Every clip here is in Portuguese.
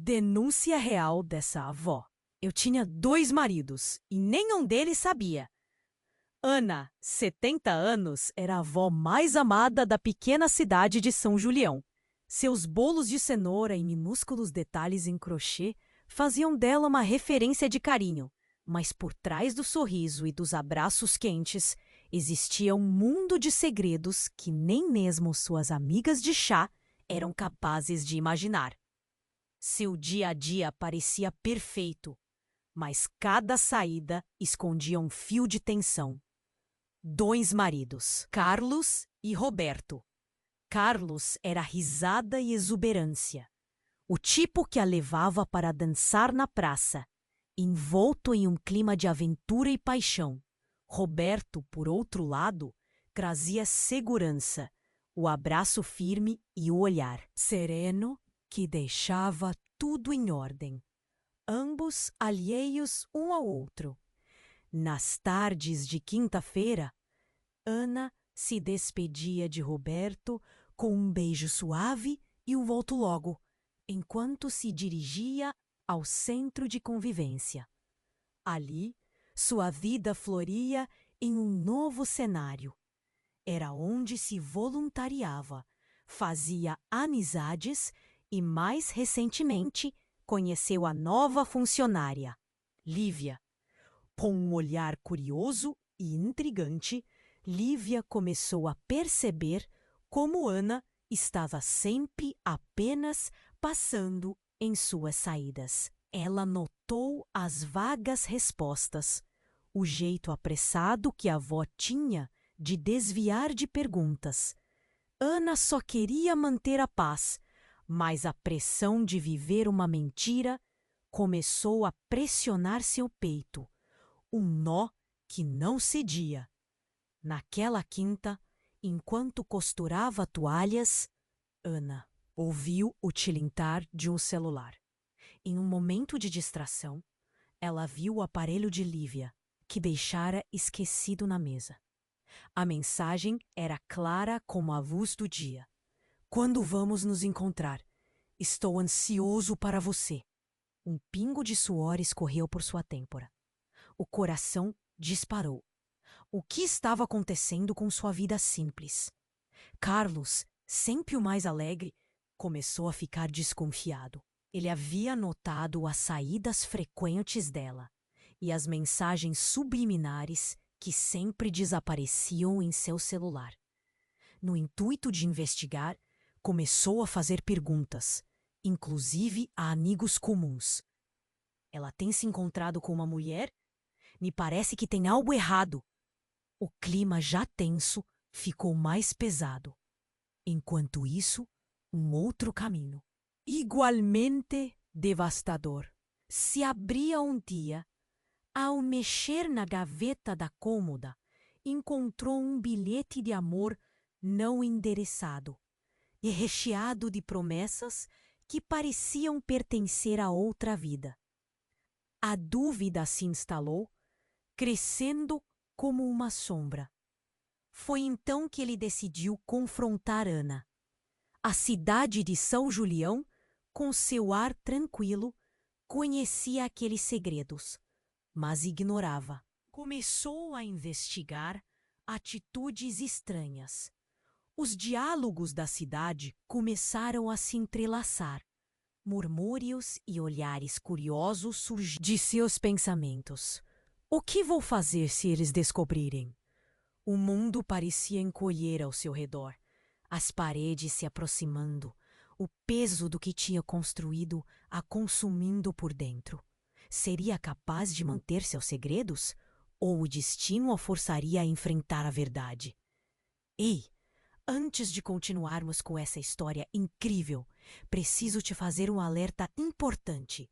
Denúncia real dessa avó. Eu tinha 2 maridos e nenhum deles sabia. Ana, 70 anos, era a avó mais amada da pequena cidade de São Julião. Seus bolos de cenoura e minúsculos detalhes em crochê faziam dela uma referência de carinho, mas por trás do sorriso e dos abraços quentes existia um mundo de segredos que nem mesmo suas amigas de chá eram capazes de imaginar. Seu dia a dia parecia perfeito, mas cada saída escondia um fio de tensão. 2 maridos, Carlos e Roberto. Carlos era risada e exuberância, o tipo que a levava para dançar na praça, envolto em um clima de aventura e paixão. Roberto, por outro lado, trazia segurança, o abraço firme e o olhar sereno que deixava tudo em ordem. Ambos alheios um ao outro. Nas tardes de quinta-feira, Ana se despedia de Roberto com um beijo suave e o volto logo, enquanto se dirigia ao centro de convivência. Ali, sua vida floria em um novo cenário. Era onde se voluntariava, fazia amizades e, mais recentemente, conheceu a nova funcionária, Lívia. Com um olhar curioso e intrigante, Lívia começou a perceber como Ana estava sempre apenas passando em suas saídas. Ela notou as vagas respostas, o jeito apressado que a avó tinha de desviar de perguntas. Ana só queria manter a paz, mas a pressão de viver uma mentira começou a pressionar seu peito, um nó que não cedia. Naquela quinta, enquanto costurava toalhas, Ana ouviu o tilintar de um celular. Em um momento de distração, ela viu o aparelho de Lívia, que deixara esquecido na mesa. A mensagem era clara como a luz do dia. Quando vamos nos encontrar? Estou ansioso para você. Um pingo de suor escorreu por sua têmpora. O coração disparou. O que estava acontecendo com sua vida simples? Carlos, sempre o mais alegre, começou a ficar desconfiado. Ele havia notado as saídas frequentes dela e as mensagens subliminares que sempre desapareciam em seu celular. No intuito de investigar, começou a fazer perguntas, inclusive a amigos comuns. Ela tem se encontrado com uma mulher? Me parece que tem algo errado. O clima já tenso ficou mais pesado. Enquanto isso, um outro caminho, igualmente devastador, se abria um dia. Ao mexer na gaveta da cômoda, encontrou um bilhete de amor não endereçado e recheado de promessas que pareciam pertencer a outra vida. A dúvida se instalou, crescendo como uma sombra. Foi então que ele decidiu confrontar Ana. A cidade de São Julião, com seu ar tranquilo, conhecia aqueles segredos, mas ignorava. Começou a investigar atitudes estranhas. Os diálogos da cidade começaram a se entrelaçar. Murmúrios e olhares curiosos surgiram de seus pensamentos. O que vou fazer se eles descobrirem? O mundo parecia encolher ao seu redor, as paredes se aproximando, o peso do que tinha construído a consumindo por dentro. Seria capaz de manter seus segredos? Ou o destino a forçaria a enfrentar a verdade? Ei, antes de continuarmos com essa história incrível, preciso te fazer um alerta importante.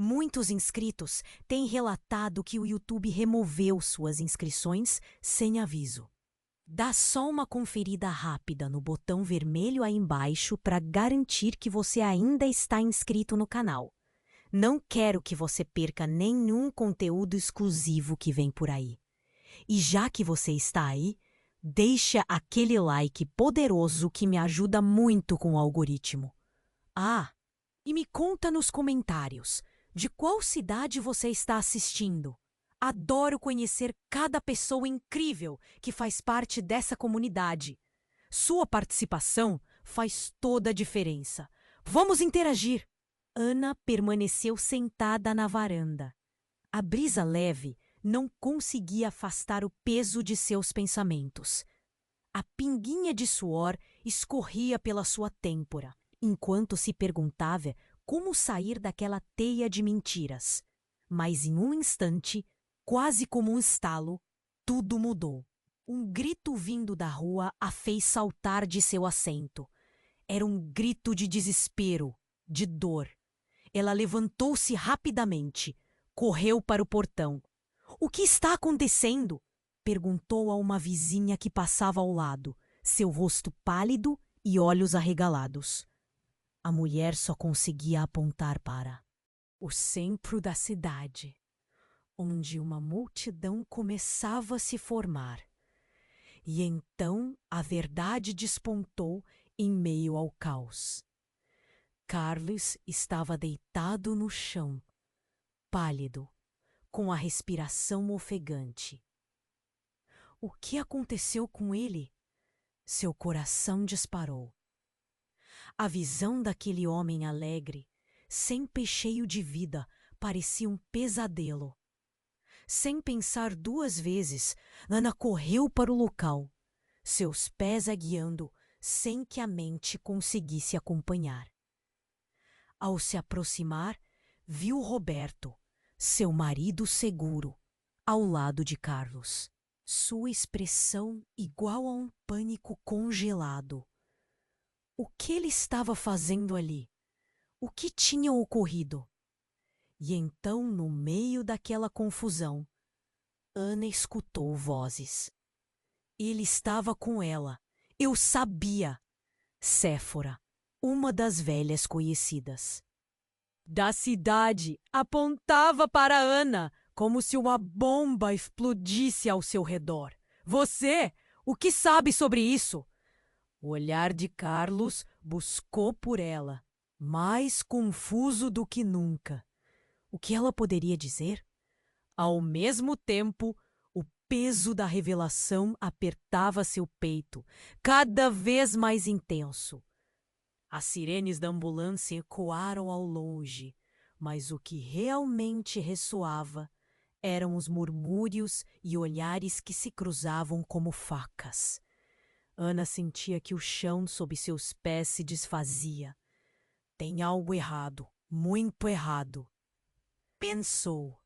Muitos inscritos têm relatado que o YouTube removeu suas inscrições sem aviso. Dá só uma conferida rápida no botão vermelho aí embaixo para garantir que você ainda está inscrito no canal. Não quero que você perca nenhum conteúdo exclusivo que vem por aí. E já que você está aí, deixa aquele like poderoso que me ajuda muito com o algoritmo. Ah, E me conta nos comentários de qual cidade você está assistindo. Adoro conhecer cada pessoa incrível que faz parte dessa comunidade. Sua participação faz toda a diferença. Vamos interagir! Ana permaneceu sentada na varanda. A brisa leve não conseguia afastar o peso de seus pensamentos. A pinguinha de suor escorria pela sua têmpora, enquanto se perguntava como sair daquela teia de mentiras. Mas em um instante, quase como um estalo, tudo mudou. Um grito vindo da rua a fez saltar de seu assento. Era um grito de desespero, de dor. Ela levantou-se rapidamente, correu para o portão. "O que está acontecendo?" perguntou a uma vizinha que passava ao lado, seu rosto pálido e olhos arregalados. A mulher só conseguia apontar para o centro da cidade, onde uma multidão começava a se formar. E então a verdade despontou em meio ao caos. Carlos estava deitado no chão, pálido, com a respiração ofegante. O que aconteceu com ele? Seu coração disparou. A visão daquele homem alegre, sempre cheio de vida, parecia um pesadelo. Sem pensar duas vezes, Ana correu para o local, seus pés a guiando sem que a mente conseguisse acompanhar. Ao se aproximar, viu Roberto, seu marido seguro, ao lado de Carlos. Sua expressão igual a um pânico congelado. O que ele estava fazendo ali? O que tinha ocorrido? E então, no meio daquela confusão, Ana escutou vozes. Ele estava com ela. Eu sabia. Séfora, uma das velhas conhecidas da cidade, apontava para Ana como se uma bomba explodisse ao seu redor. "Você, o que sabe sobre isso?" O olhar de Carlos buscou por ela, mais confuso do que nunca. O que ela poderia dizer? Ao mesmo tempo, o peso da revelação apertava seu peito, cada vez mais intenso. As sirenes da ambulância ecoaram ao longe, mas o que realmente ressoava eram os murmúrios e olhares que se cruzavam como facas. Ana sentia que o chão sob seus pés se desfazia. Tem algo errado, muito errado, pensou.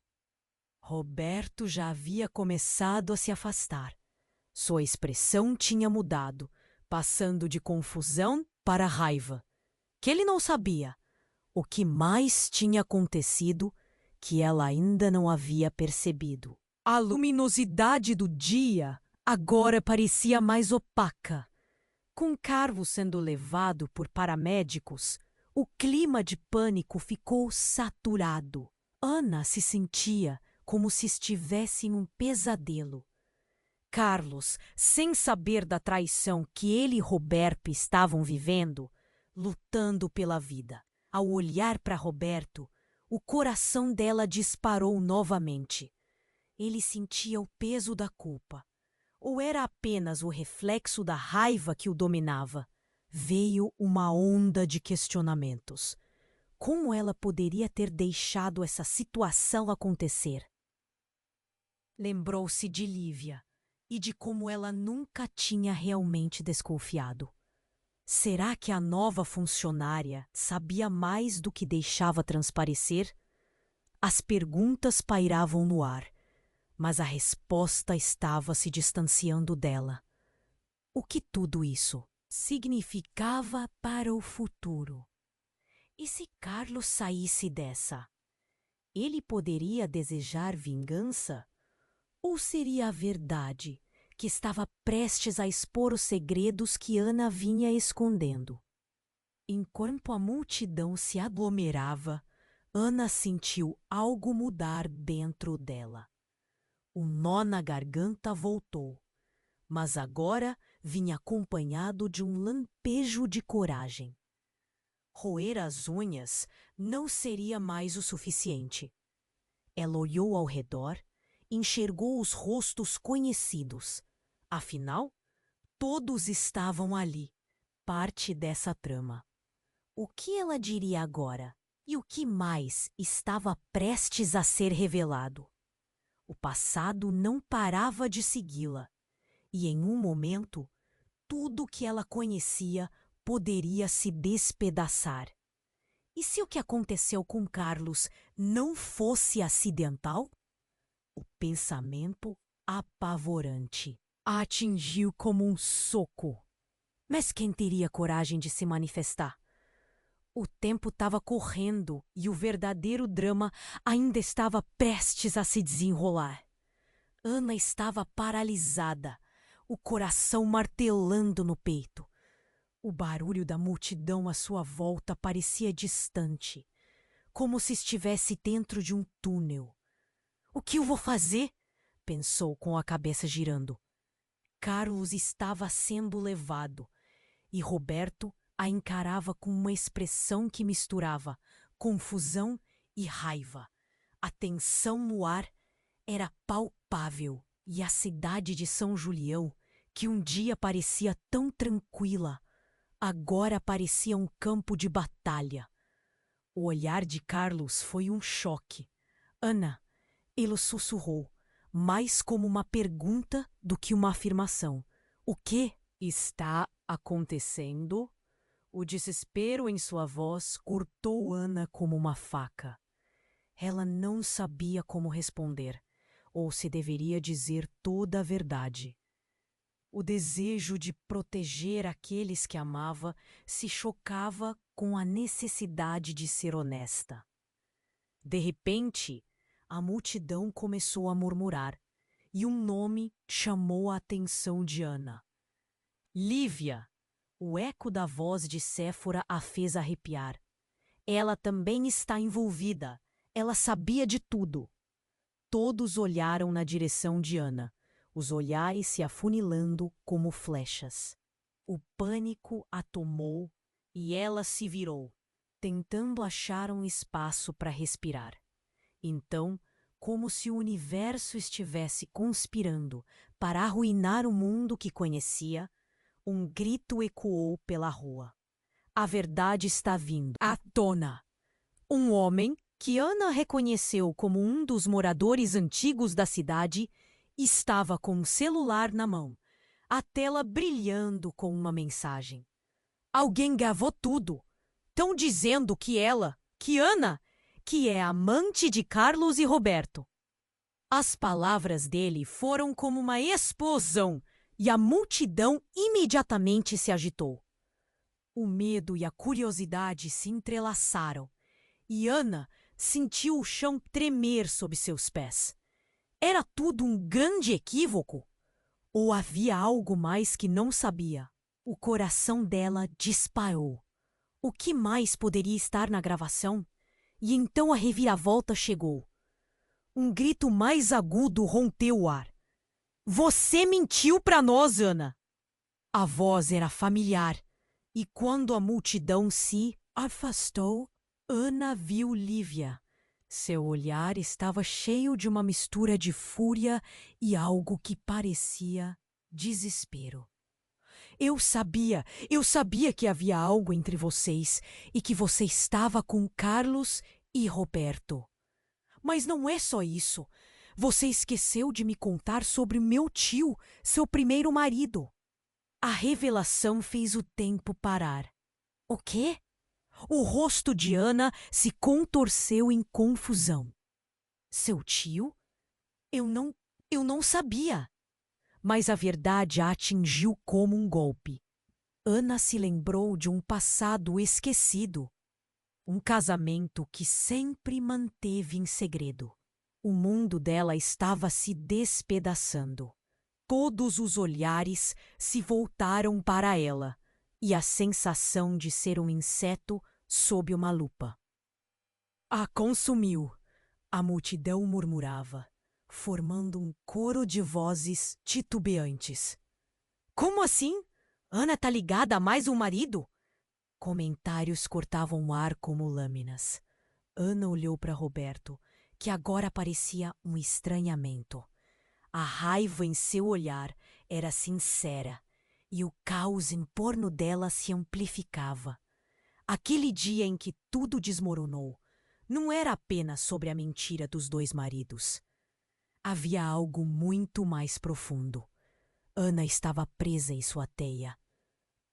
Roberto já havia começado a se afastar. Sua expressão tinha mudado, passando de confusão para raiva. Que ele não sabia o que mais tinha acontecido que ela ainda não havia percebido. A luminosidade do dia agora parecia mais opaca. Com Carlos sendo levado por paramédicos, o clima de pânico ficou saturado. Ana se sentia como se estivesse em um pesadelo. Carlos, sem saber da traição que ele e Roberto estavam vivendo, lutando pela vida. Ao olhar para Roberto, o coração dela disparou novamente. Ele sentia o peso da culpa. Ou era apenas o reflexo da raiva que o dominava? Veio uma onda de questionamentos. Como ela poderia ter deixado essa situação acontecer? Lembrou-se de Lívia e de como ela nunca tinha realmente desconfiado. Será que a nova funcionária sabia mais do que deixava transparecer? As perguntas pairavam no ar, mas a resposta estava se distanciando dela. O que tudo isso significava para o futuro? E se Carlos saísse dessa? Ele poderia desejar vingança? Ou seria a verdade que estava prestes a expor os segredos que Ana vinha escondendo? Enquanto a multidão se aglomerava, Ana sentiu algo mudar dentro dela. O nó na garganta voltou, mas agora vinha acompanhado de um lampejo de coragem. Roer as unhas não seria mais o suficiente. Ela olhou ao redor, enxergou os rostos conhecidos. Afinal, todos estavam ali, parte dessa trama. O que ela diria agora? E o que mais estava prestes a ser revelado? O passado não parava de segui-la, e em um momento, tudo que ela conhecia poderia se despedaçar. E se o que aconteceu com Carlos não fosse acidental? O pensamento apavorante a atingiu como um soco. Mas quem teria coragem de se manifestar? O tempo estava correndo e o verdadeiro drama ainda estava prestes a se desenrolar. Ana estava paralisada, o coração martelando no peito. O barulho da multidão à sua volta parecia distante, como se estivesse dentro de um túnel. O que eu vou fazer? Pensou com a cabeça girando. Carlos estava sendo levado e Roberto a encarava com uma expressão que misturava confusão e raiva. A tensão no ar era palpável e a cidade de São Julião, que um dia parecia tão tranquila, agora parecia um campo de batalha. O olhar de Carlos foi um choque. Ana, ele sussurrou, mais como uma pergunta do que uma afirmação. O que está acontecendo? O desespero em sua voz cortou Ana como uma faca. Ela não sabia como responder, ou se deveria dizer toda a verdade. O desejo de proteger aqueles que amava se chocava com a necessidade de ser honesta. De repente, a multidão começou a murmurar, e um nome chamou a atenção de Ana. Lívia! O eco da voz de Séfora a fez arrepiar. Ela também está envolvida. Ela sabia de tudo. Todos olharam na direção de Ana, os olhares se afunilando como flechas. O pânico a tomou e ela se virou, tentando achar um espaço para respirar. Então, como se o universo estivesse conspirando para arruinar o mundo que conhecia, um grito ecoou pela rua. A verdade está vindo à tona. Um homem, que Ana reconheceu como um dos moradores antigos da cidade, estava com um celular na mão, a tela brilhando com uma mensagem. Alguém gravou tudo. Estão dizendo que ela, que Ana, que é amante de Carlos e Roberto. As palavras dele foram como uma explosão e a multidão imediatamente se agitou. O medo e a curiosidade se entrelaçaram e Ana sentiu o chão tremer sob seus pés. Era tudo um grande equívoco? Ou havia algo mais que não sabia? O coração dela disparou. O que mais poderia estar na gravação? E então a reviravolta chegou. Um grito mais agudo rompeu o ar. Você mentiu para nós, Ana! A voz era familiar, e quando a multidão se afastou, Ana viu Lívia. Seu olhar estava cheio de uma mistura de fúria e algo que parecia desespero. Eu sabia que havia algo entre vocês e que você estava com Carlos e Roberto. Mas não é só isso. Você esqueceu de me contar sobre meu tio, seu primeiro marido. A revelação fez o tempo parar. O quê? O rosto de Ana se contorceu em confusão. Seu tio? Eu não sabia. Mas a verdade a atingiu como um golpe. Ana se lembrou de um passado esquecido. Um casamento que sempre manteve em segredo. O mundo dela estava se despedaçando. Todos os olhares se voltaram para ela e a sensação de ser um inseto sob uma lupa. A consumiu. A multidão murmurava, formando um coro de vozes titubeantes. Como assim? Ana tá ligada a mais um marido? Comentários cortavam o ar como lâminas. Ana olhou para Roberto, que agora parecia um estranhamento. A raiva em seu olhar era sincera e o caos em torno dela se amplificava. Aquele dia em que tudo desmoronou não era apenas sobre a mentira dos dois maridos. Havia algo muito mais profundo. Ana estava presa em sua teia.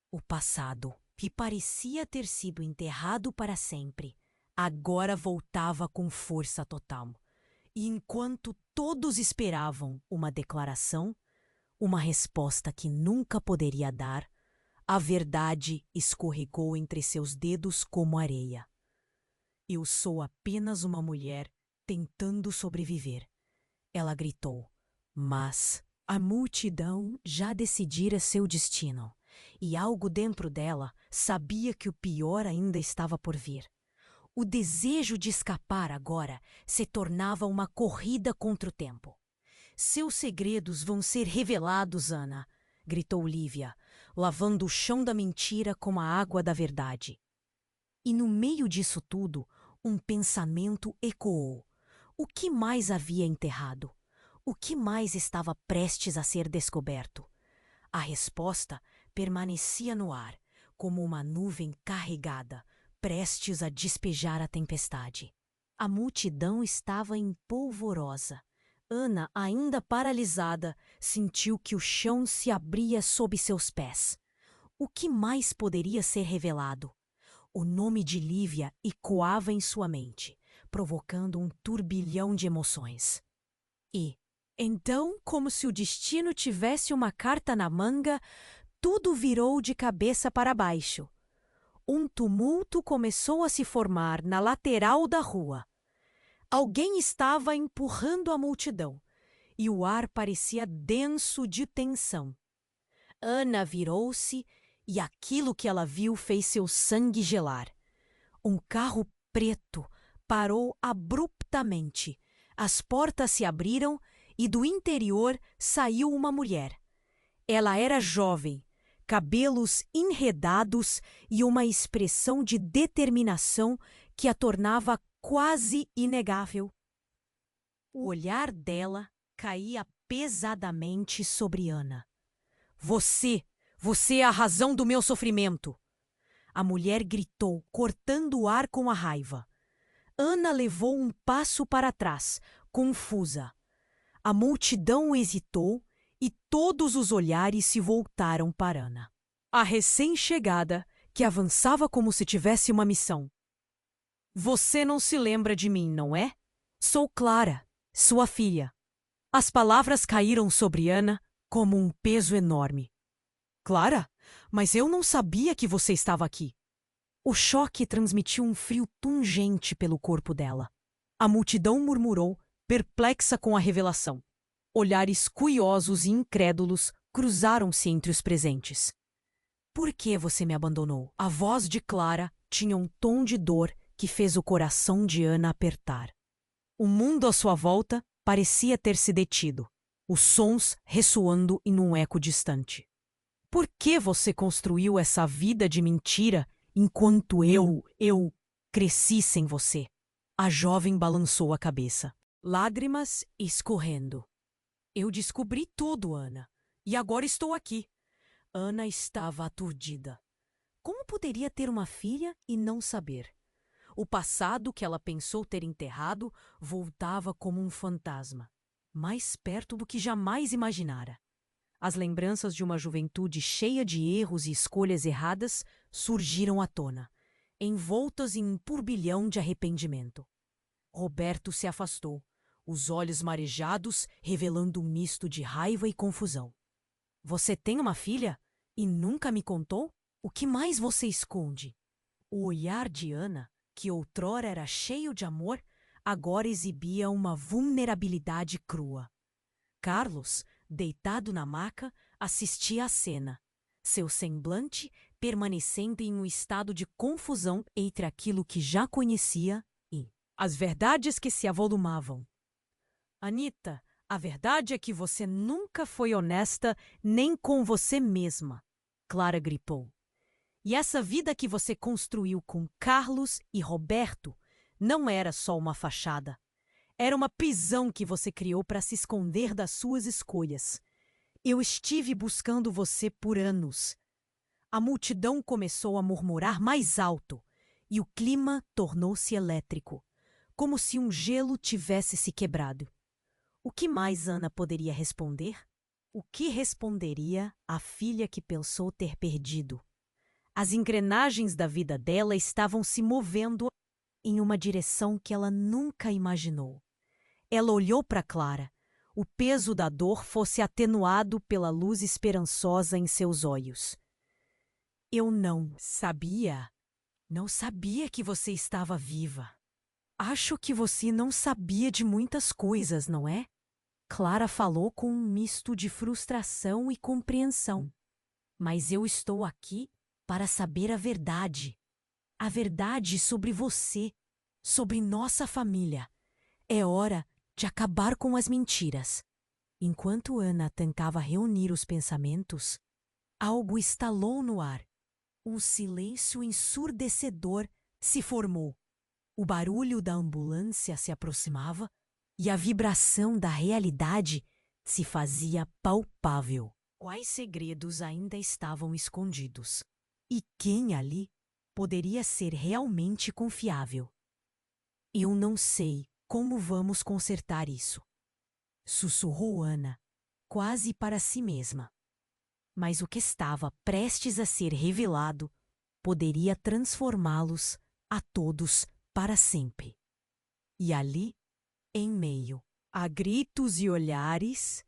O passado, que parecia ter sido enterrado para sempre, agora voltava com força total. E enquanto todos esperavam uma declaração, uma resposta que nunca poderia dar, a verdade escorregou entre seus dedos como areia. Eu sou apenas uma mulher tentando sobreviver, ela gritou. Mas a multidão já decidira seu destino, e algo dentro dela sabia que o pior ainda estava por vir. O desejo de escapar agora se tornava uma corrida contra o tempo. Seus segredos vão ser revelados, Ana, gritou Lívia, lavando o chão da mentira com a água da verdade. E no meio disso tudo, um pensamento ecoou. O que mais havia enterrado? O que mais estava prestes a ser descoberto? A resposta permanecia no ar, como uma nuvem carregada, prestes a despejar a tempestade. A multidão estava empolvorosa. Ana, ainda paralisada, sentiu que o chão se abria sob seus pés. O que mais poderia ser revelado? O nome de Lívia ecoava em sua mente, provocando um turbilhão de emoções. E, então, como se o destino tivesse uma carta na manga, tudo virou de cabeça para baixo. Um tumulto começou a se formar na lateral da rua. Alguém estava empurrando a multidão, e o ar parecia denso de tensão. Ana virou-se, e aquilo que ela viu fez seu sangue gelar. Um carro preto parou abruptamente. As portas se abriram e do interior saiu uma mulher. Ela era jovem, cabelos enredados e uma expressão de determinação que a tornava quase inegável. O olhar dela caía pesadamente sobre Ana. Você é a razão do meu sofrimento! A mulher gritou, cortando o ar com a raiva. Ana levou um passo para trás, confusa. A multidão hesitou e todos os olhares se voltaram para Ana. A recém-chegada, que avançava como se tivesse uma missão. Você não se lembra de mim, não é? Sou Clara, sua filha. As palavras caíram sobre Ana como um peso enorme. Clara, mas eu não sabia que você estava aqui. O choque transmitiu um frio pungente pelo corpo dela. A multidão murmurou, perplexa com a revelação. Olhares curiosos e incrédulos cruzaram-se entre os presentes. Por que você me abandonou? A voz de Clara tinha um tom de dor que fez o coração de Ana apertar. O mundo à sua volta parecia ter se detido, os sons ressoando em um eco distante. Por que você construiu essa vida de mentira enquanto eu cresci sem você? A jovem balançou a cabeça, lágrimas escorrendo. Eu descobri tudo, Ana, e agora estou aqui. Ana estava aturdida. Como poderia ter uma filha e não saber? O passado que ela pensou ter enterrado voltava como um fantasma, mais perto do que jamais imaginara. As lembranças de uma juventude cheia de erros e escolhas erradas surgiram à tona, envoltas em um turbilhão de arrependimento. Roberto se afastou, os olhos marejados revelando um misto de raiva e confusão. Você tem uma filha? E nunca me contou? O que mais você esconde? O olhar de Ana, que outrora era cheio de amor, agora exibia uma vulnerabilidade crua. Carlos, deitado na maca, assistia à cena, seu semblante permanecendo em um estado de confusão entre aquilo que já conhecia e as verdades que se avolumavam. Anita, a verdade é que você nunca foi honesta nem com você mesma, Clara gritou. E essa vida que você construiu com Carlos e Roberto não era só uma fachada. Era uma prisão que você criou para se esconder das suas escolhas. Eu estive buscando você por anos. A multidão começou a murmurar mais alto e o clima tornou-se elétrico, como se um gelo tivesse se quebrado. O que mais Ana poderia responder? O que responderia a filha que pensou ter perdido? As engrenagens da vida dela estavam se movendo em uma direção que ela nunca imaginou. Ela olhou para Clara. O peso da dor fosse atenuado pela luz esperançosa em seus olhos. Eu não sabia que você estava viva. Acho que você não sabia de muitas coisas, não é? Clara falou com um misto de frustração e compreensão. Mas eu estou aqui para saber a verdade. A verdade sobre você, sobre nossa família. É hora de acabar com as mentiras. Enquanto Ana tentava reunir os pensamentos, algo estalou no ar. Um silêncio ensurdecedor se formou. O barulho da ambulância se aproximava e a vibração da realidade se fazia palpável. Quais segredos ainda estavam escondidos? E quem ali poderia ser realmente confiável? Eu não sei como vamos consertar isso, sussurrou Ana, quase para si mesma. Mas o que estava prestes a ser revelado poderia transformá-los a todos para sempre. E ali, em meio a gritos e olhares,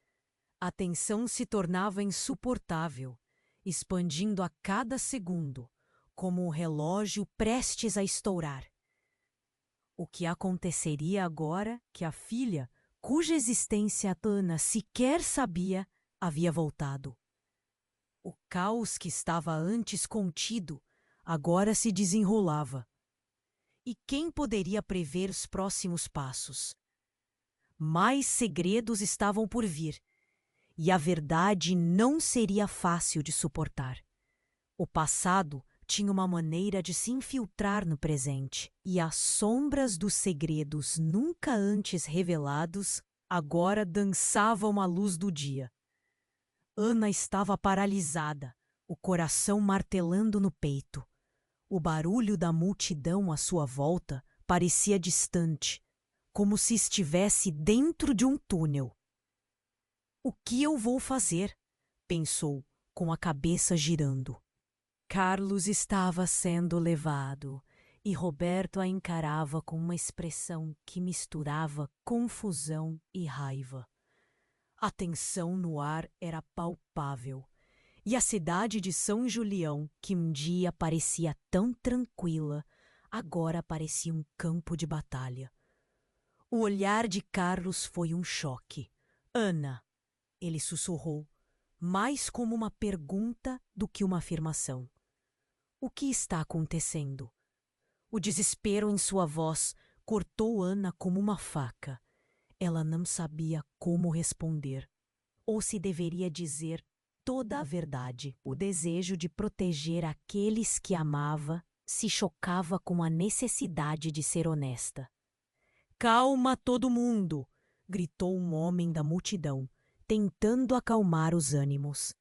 a tensão se tornava insuportável, expandindo a cada segundo, como um relógio prestes a estourar. O que aconteceria agora que a filha, cuja existência Ana sequer sabia, havia voltado? O caos que estava antes contido agora se desenrolava. E quem poderia prever os próximos passos? Mais segredos estavam por vir, e a verdade não seria fácil de suportar. O passado tinha uma maneira de se infiltrar no presente, e as sombras dos segredos nunca antes revelados agora dançavam à luz do dia. Ana estava paralisada, o coração martelando no peito. O barulho da multidão à sua volta parecia distante, como se estivesse dentro de um túnel. O que eu vou fazer? Pensou, com a cabeça girando. Carlos estava sendo levado e Roberto a encarava com uma expressão que misturava confusão e raiva. A tensão no ar era palpável, e a cidade de São Julião, que um dia parecia tão tranquila, agora parecia um campo de batalha. O olhar de Carlos foi um choque. Ana, ele sussurrou, mais como uma pergunta do que uma afirmação. O que está acontecendo? O desespero em sua voz cortou Ana como uma faca. Ela não sabia como responder, ou se deveria dizer toda a verdade. O desejo de proteger aqueles que amava se chocava com a necessidade de ser honesta. Calma todo mundo! Gritou um homem da multidão, tentando acalmar os ânimos.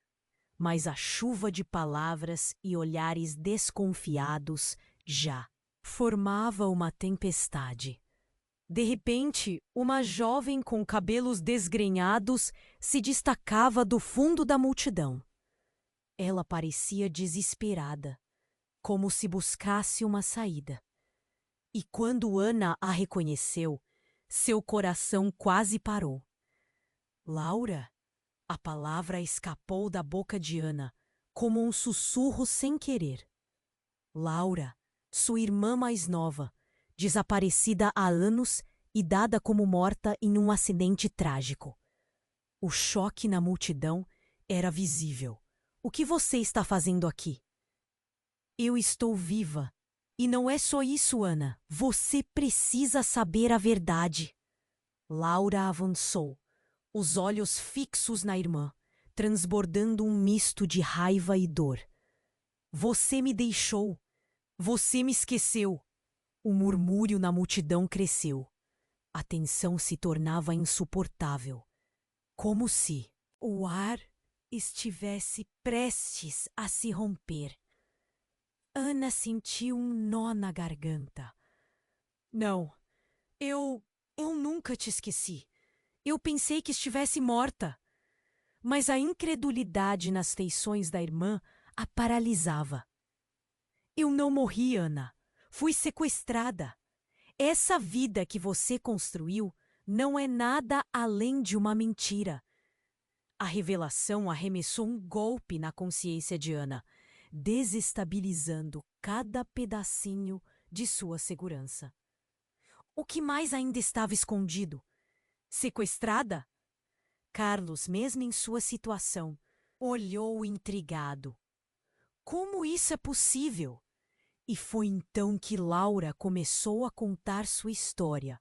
Mas a chuva de palavras e olhares desconfiados já formava uma tempestade. De repente, uma jovem com cabelos desgrenhados se destacava do fundo da multidão. Ela parecia desesperada, como se buscasse uma saída. E quando Ana a reconheceu, seu coração quase parou. Laura? A palavra escapou da boca de Ana, como um sussurro sem querer. Laura, sua irmã mais nova, desaparecida há anos e dada como morta em um acidente trágico. O choque na multidão era visível. O que você está fazendo aqui? Eu estou viva. E não é só isso, Ana. Você precisa saber a verdade. Laura avançou, os olhos fixos na irmã, transbordando um misto de raiva e dor. Você me deixou. Você me esqueceu. O murmúrio na multidão cresceu. A tensão se tornava insuportável, como se o ar estivesse prestes a se romper. Ana sentiu um nó na garganta. Não, eu nunca te esqueci. Eu pensei que estivesse morta. Mas a incredulidade nas feições da irmã a paralisava. Eu não morri, Ana. Fui sequestrada. Essa vida que você construiu não é nada além de uma mentira. A revelação arremessou um golpe na consciência de Ana, desestabilizando cada pedacinho de sua segurança. O que mais ainda estava escondido? Sequestrada? Carlos, mesmo em sua situação, olhou intrigado. Como isso é possível? E foi então que Laura começou a contar sua história.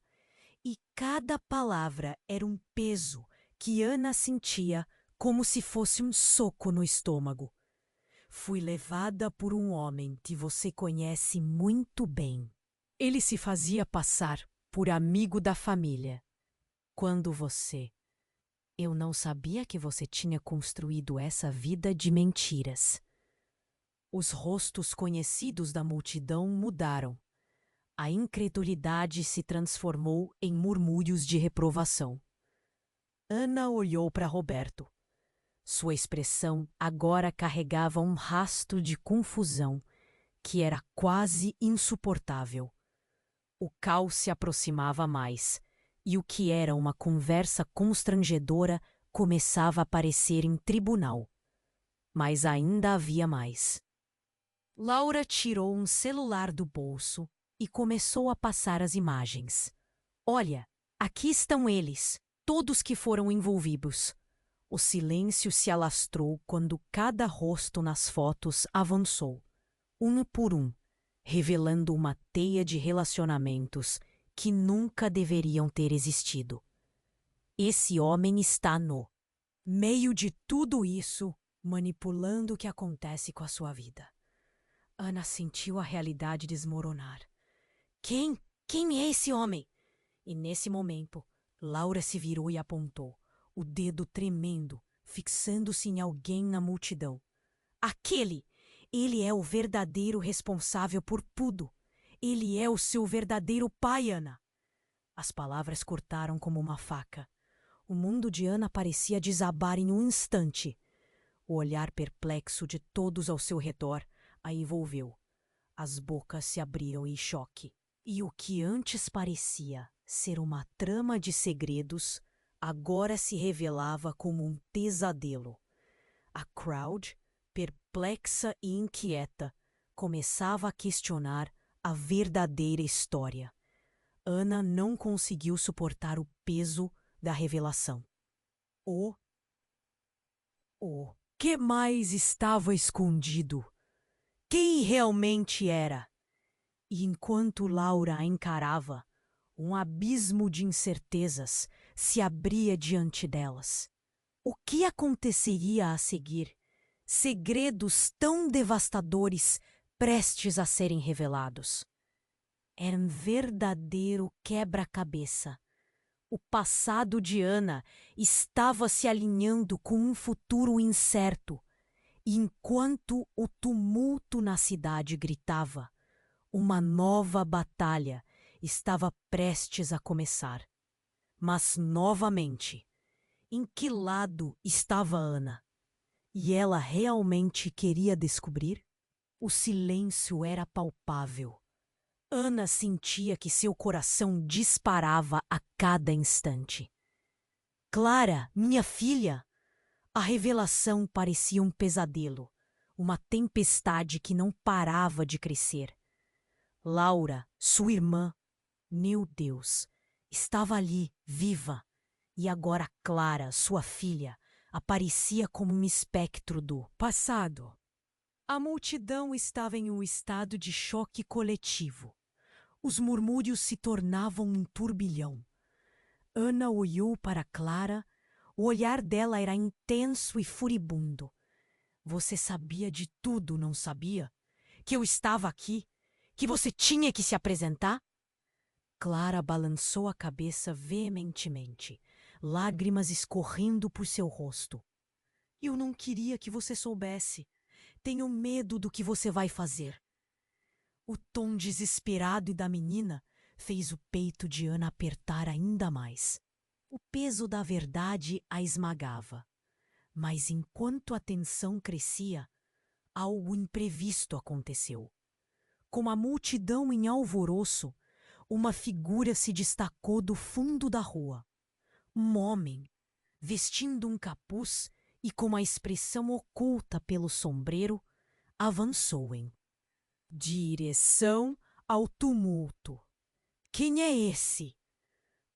E cada palavra era um peso que Ana sentia como se fosse um soco no estômago. Fui levada por um homem que você conhece muito bem. Ele se fazia passar por amigo da família. Quando você... Eu não sabia que você tinha construído essa vida de mentiras. Os rostos conhecidos da multidão mudaram. A incredulidade se transformou em murmúrios de reprovação. Ana olhou para Roberto. Sua expressão agora carregava um rastro de confusão que era quase insuportável. O caos se aproximava mais, e o que era uma conversa constrangedora começava a parecer em tribunal. Mas ainda havia mais. Laura tirou um celular do bolso e começou a passar as imagens. Olha, aqui estão eles, todos que foram envolvidos. O silêncio se alastrou quando cada rosto nas fotos avançou, um por um, revelando uma teia de relacionamentos que nunca deveriam ter existido. Esse homem está no meio de tudo isso, manipulando o que acontece com a sua vida. Ana sentiu a realidade desmoronar. Quem é esse homem? E nesse momento, Laura se virou e apontou, o dedo tremendo, fixando-se em alguém na multidão. Aquele! Ele é o verdadeiro responsável por tudo. Ele é o seu verdadeiro pai, Ana. As palavras cortaram como uma faca. O mundo de Ana parecia desabar em um instante. O olhar perplexo de todos ao seu redor a envolveu. As bocas se abriram em choque. E o que antes parecia ser uma trama de segredos, agora se revelava como um pesadelo. A crowd, perplexa e inquieta, começava a questionar a verdadeira história. Ana não conseguiu suportar o peso da revelação. O que mais estava escondido? Quem realmente era? E enquanto Laura a encarava, um abismo de incertezas se abria diante delas. O que aconteceria a seguir? Segredos tão devastadores prestes a serem revelados. Era um verdadeiro quebra-cabeça. O passado de Ana estava se alinhando com um futuro incerto. E enquanto o tumulto na cidade gritava, uma nova batalha estava prestes a começar. Mas, novamente, em que lado estava Ana? E ela realmente queria descobrir? O silêncio era palpável. Ana sentia que seu coração disparava a cada instante. Clara, minha filha! A revelação parecia um pesadelo, uma tempestade que não parava de crescer. Laura, sua irmã, meu Deus, estava ali, viva, e agora Clara, sua filha, aparecia como um espectro do passado. A multidão estava em um estado de choque coletivo. Os murmúrios se tornavam um turbilhão. Ana olhou para Clara, o olhar dela era intenso e furibundo. Você sabia de tudo, não sabia? Que eu estava aqui? Que você tinha que se apresentar? Clara balançou a cabeça veementemente, lágrimas escorrendo por seu rosto. Eu não queria que você soubesse. Tenho medo do que você vai fazer. O tom desesperado da menina fez o peito de Ana apertar ainda mais. O peso da verdade a esmagava. Mas enquanto a tensão crescia, algo imprevisto aconteceu. Com a multidão em alvoroço, uma figura se destacou do fundo da rua. Um homem, vestindo um capuz e com a expressão oculta pelo sombreiro, avançou em direção ao tumulto. Quem é esse?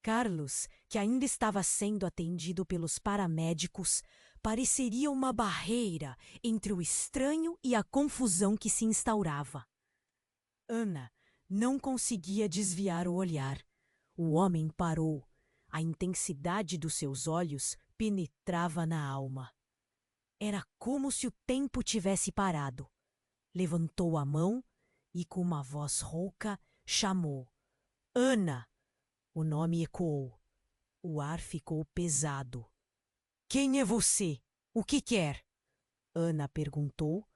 Carlos, que ainda estava sendo atendido pelos paramédicos, pareceria uma barreira entre o estranho e a confusão que se instaurava. Ana não conseguia desviar o olhar. O homem parou. A intensidade dos seus olhos penetrava na alma. Era como se o tempo tivesse parado. Levantou a mão e, com uma voz rouca, chamou. Ana! O nome ecoou. O ar ficou pesado. Quem é você? O que quer? Ana perguntou,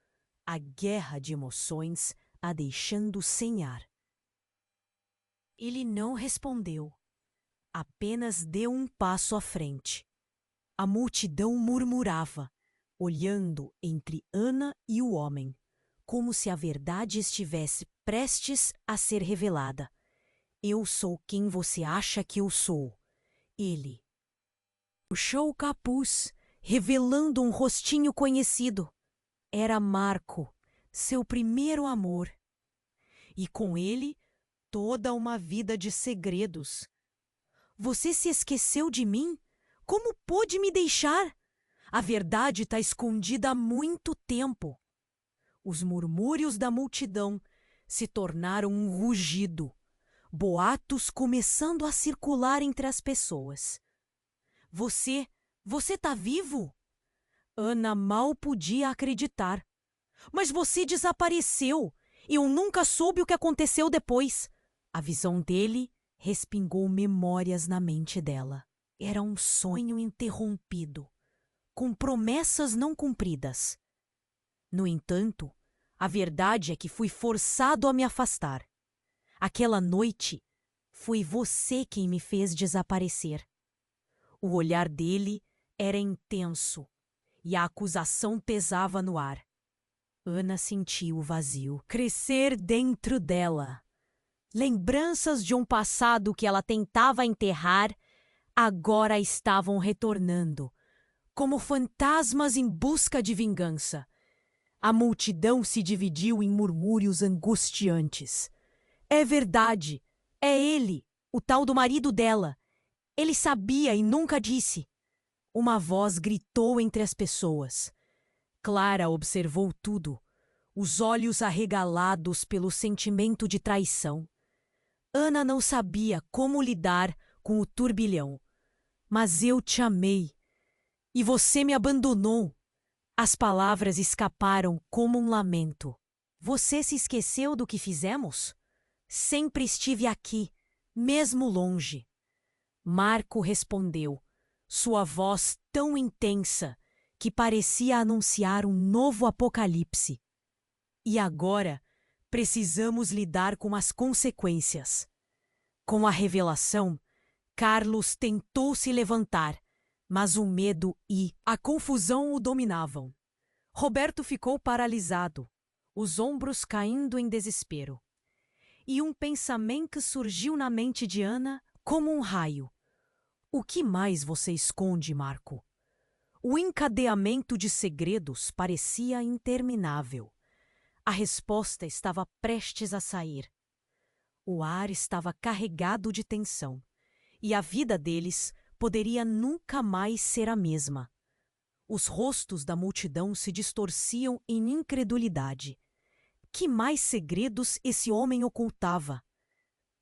a guerra de emoções a deixando sem ar. Ele não respondeu. Apenas deu um passo à frente. A multidão murmurava, olhando entre Ana e o homem, como se a verdade estivesse prestes a ser revelada. Eu sou quem você acha que eu sou. Ele puxou o capuz, revelando um rostinho conhecido. Era Marco, seu primeiro amor. E com ele, toda uma vida de segredos. Você se esqueceu de mim? Como pôde me deixar? A verdade está escondida há muito tempo. Os murmúrios da multidão se tornaram um rugido. Boatos começando a circular entre as pessoas. Você tá vivo? Ana mal podia acreditar. Mas você desapareceu. Eu nunca soube o que aconteceu depois. A visão dele respingou memórias na mente dela. Era um sonho interrompido, com promessas não cumpridas. No entanto, a verdade é que fui forçado a me afastar. Aquela noite, foi você quem me fez desaparecer. O olhar dele era intenso e a acusação pesava no ar. Ana sentiu o vazio crescer dentro dela. Lembranças de um passado que ela tentava enterrar agora estavam retornando, como fantasmas em busca de vingança. A multidão se dividiu em murmúrios angustiantes. É verdade, é ele, o tal do marido dela. Ele sabia e nunca disse. Uma voz gritou entre as pessoas. Clara observou tudo, os olhos arregalados pelo sentimento de traição. Ana não sabia como lidar com o turbilhão. Mas eu te amei. E você me abandonou. As palavras escaparam como um lamento. Você se esqueceu do que fizemos? Sempre estive aqui, mesmo longe. Marco respondeu, sua voz tão intensa que parecia anunciar um novo apocalipse. E agora precisamos lidar com as consequências. Com a revelação, Carlos tentou se levantar, mas o medo e a confusão o dominavam. Roberto ficou paralisado, os ombros caindo em desespero. E um pensamento surgiu na mente de Ana como um raio. O que mais você esconde, Marco? O encadeamento de segredos parecia interminável. A resposta estava prestes a sair. O ar estava carregado de tensão, e a vida deles poderia nunca mais ser a mesma. Os rostos da multidão se distorciam em incredulidade. Que mais segredos esse homem ocultava?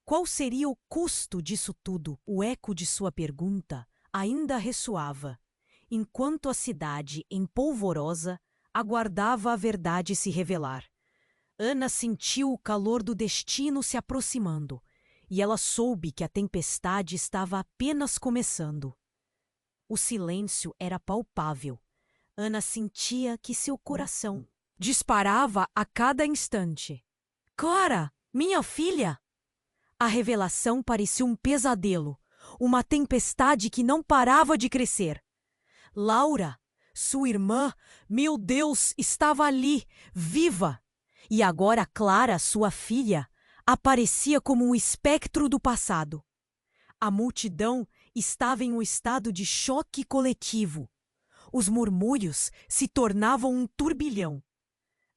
Qual seria o custo disso tudo? O eco de sua pergunta ainda ressoava, enquanto a cidade, empolvorosa, aguardava a verdade se revelar. Ana sentiu o calor do destino se aproximando, e ela soube que a tempestade estava apenas começando. O silêncio era palpável. Ana sentia que seu coração disparava a cada instante. Clara, minha filha! A revelação parecia um pesadelo, uma tempestade que não parava de crescer. Laura, sua irmã, meu Deus, estava ali, viva! E agora Clara, sua filha, aparecia como um espectro do passado. A multidão estava em um estado de choque coletivo. Os murmúrios se tornavam um turbilhão.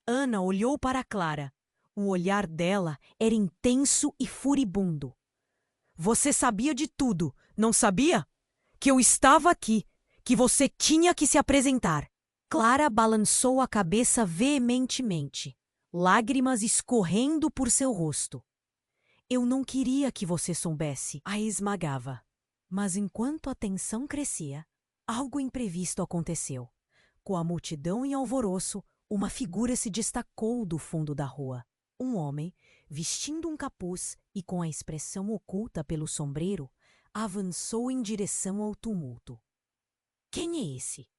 Ana olhou para Clara. O olhar dela era intenso e furibundo. Você sabia de tudo, não sabia? Que eu estava aqui, que você tinha que se apresentar. Clara balançou a cabeça veementemente, lágrimas escorrendo por seu rosto. Eu não queria que você soubesse, a esmagava. Mas enquanto a tensão crescia, algo imprevisto aconteceu. Com a multidão em alvoroço, uma figura se destacou do fundo da rua. Um homem, vestindo um capuz e com a expressão oculta pelo sombreiro, avançou em direção ao tumulto. Quem é esse?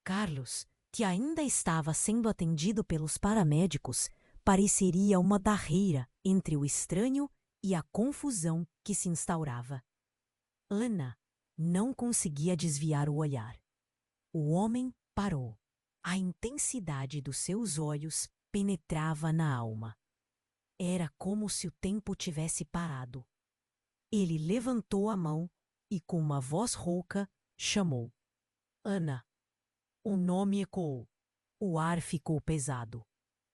Carlos, que ainda estava sendo atendido pelos paramédicos, pareceria uma barreira entre o estranho e a confusão que se instaurava. Ana não conseguia desviar o olhar. O homem parou. A intensidade dos seus olhos penetrava na alma. Era como se o tempo tivesse parado. Ele levantou a mão e, com uma voz rouca, chamou. Ana. O nome ecoou. O ar ficou pesado.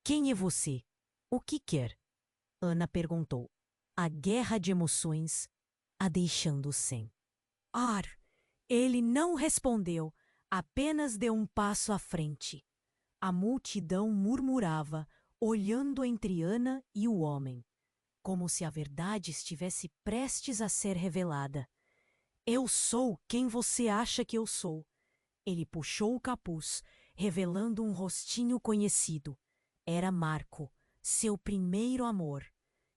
Quem é você? O que quer? Ana perguntou. A guerra de emoções a deixando sem ar. Ele não respondeu, apenas deu um passo à frente. A multidão murmurava, olhando entre Ana e o homem, como se a verdade estivesse prestes a ser revelada. Eu sou quem você acha que eu sou. Ele puxou o capuz, revelando um rostinho conhecido. Era Marco, seu primeiro amor.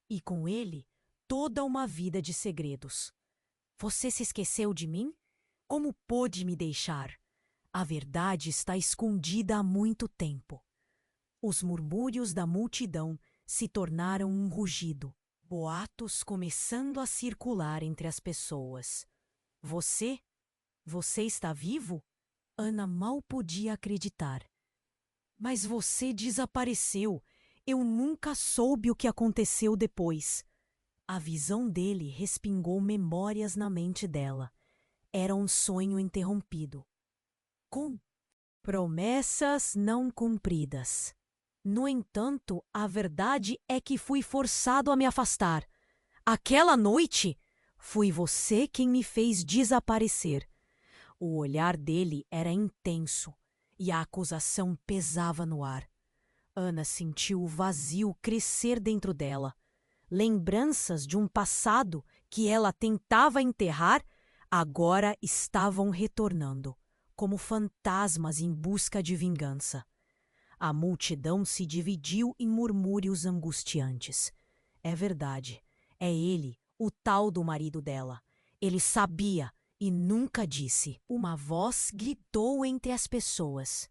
E com ele, toda uma vida de segredos. Você se esqueceu de mim? Como pôde me deixar? A verdade está escondida há muito tempo. Os murmúrios da multidão se tornaram um rugido, boatos começando a circular entre as pessoas. Você? Você está vivo? Ana mal podia acreditar. Mas você desapareceu. Eu nunca soube o que aconteceu depois. A visão dele respingou memórias na mente dela. Era um sonho interrompido. Com promessas não cumpridas. No entanto, a verdade é que fui forçado a me afastar. Aquela noite, fui você quem me fez desaparecer. O olhar dele era intenso e a acusação pesava no ar. Ana sentiu o vazio crescer dentro dela. Lembranças de um passado que ela tentava enterrar agora estavam retornando, como fantasmas em busca de vingança. A multidão se dividiu em murmúrios angustiantes. É verdade, é ele, o tal do marido dela. Ele sabia e nunca disse. Uma voz gritou entre as pessoas.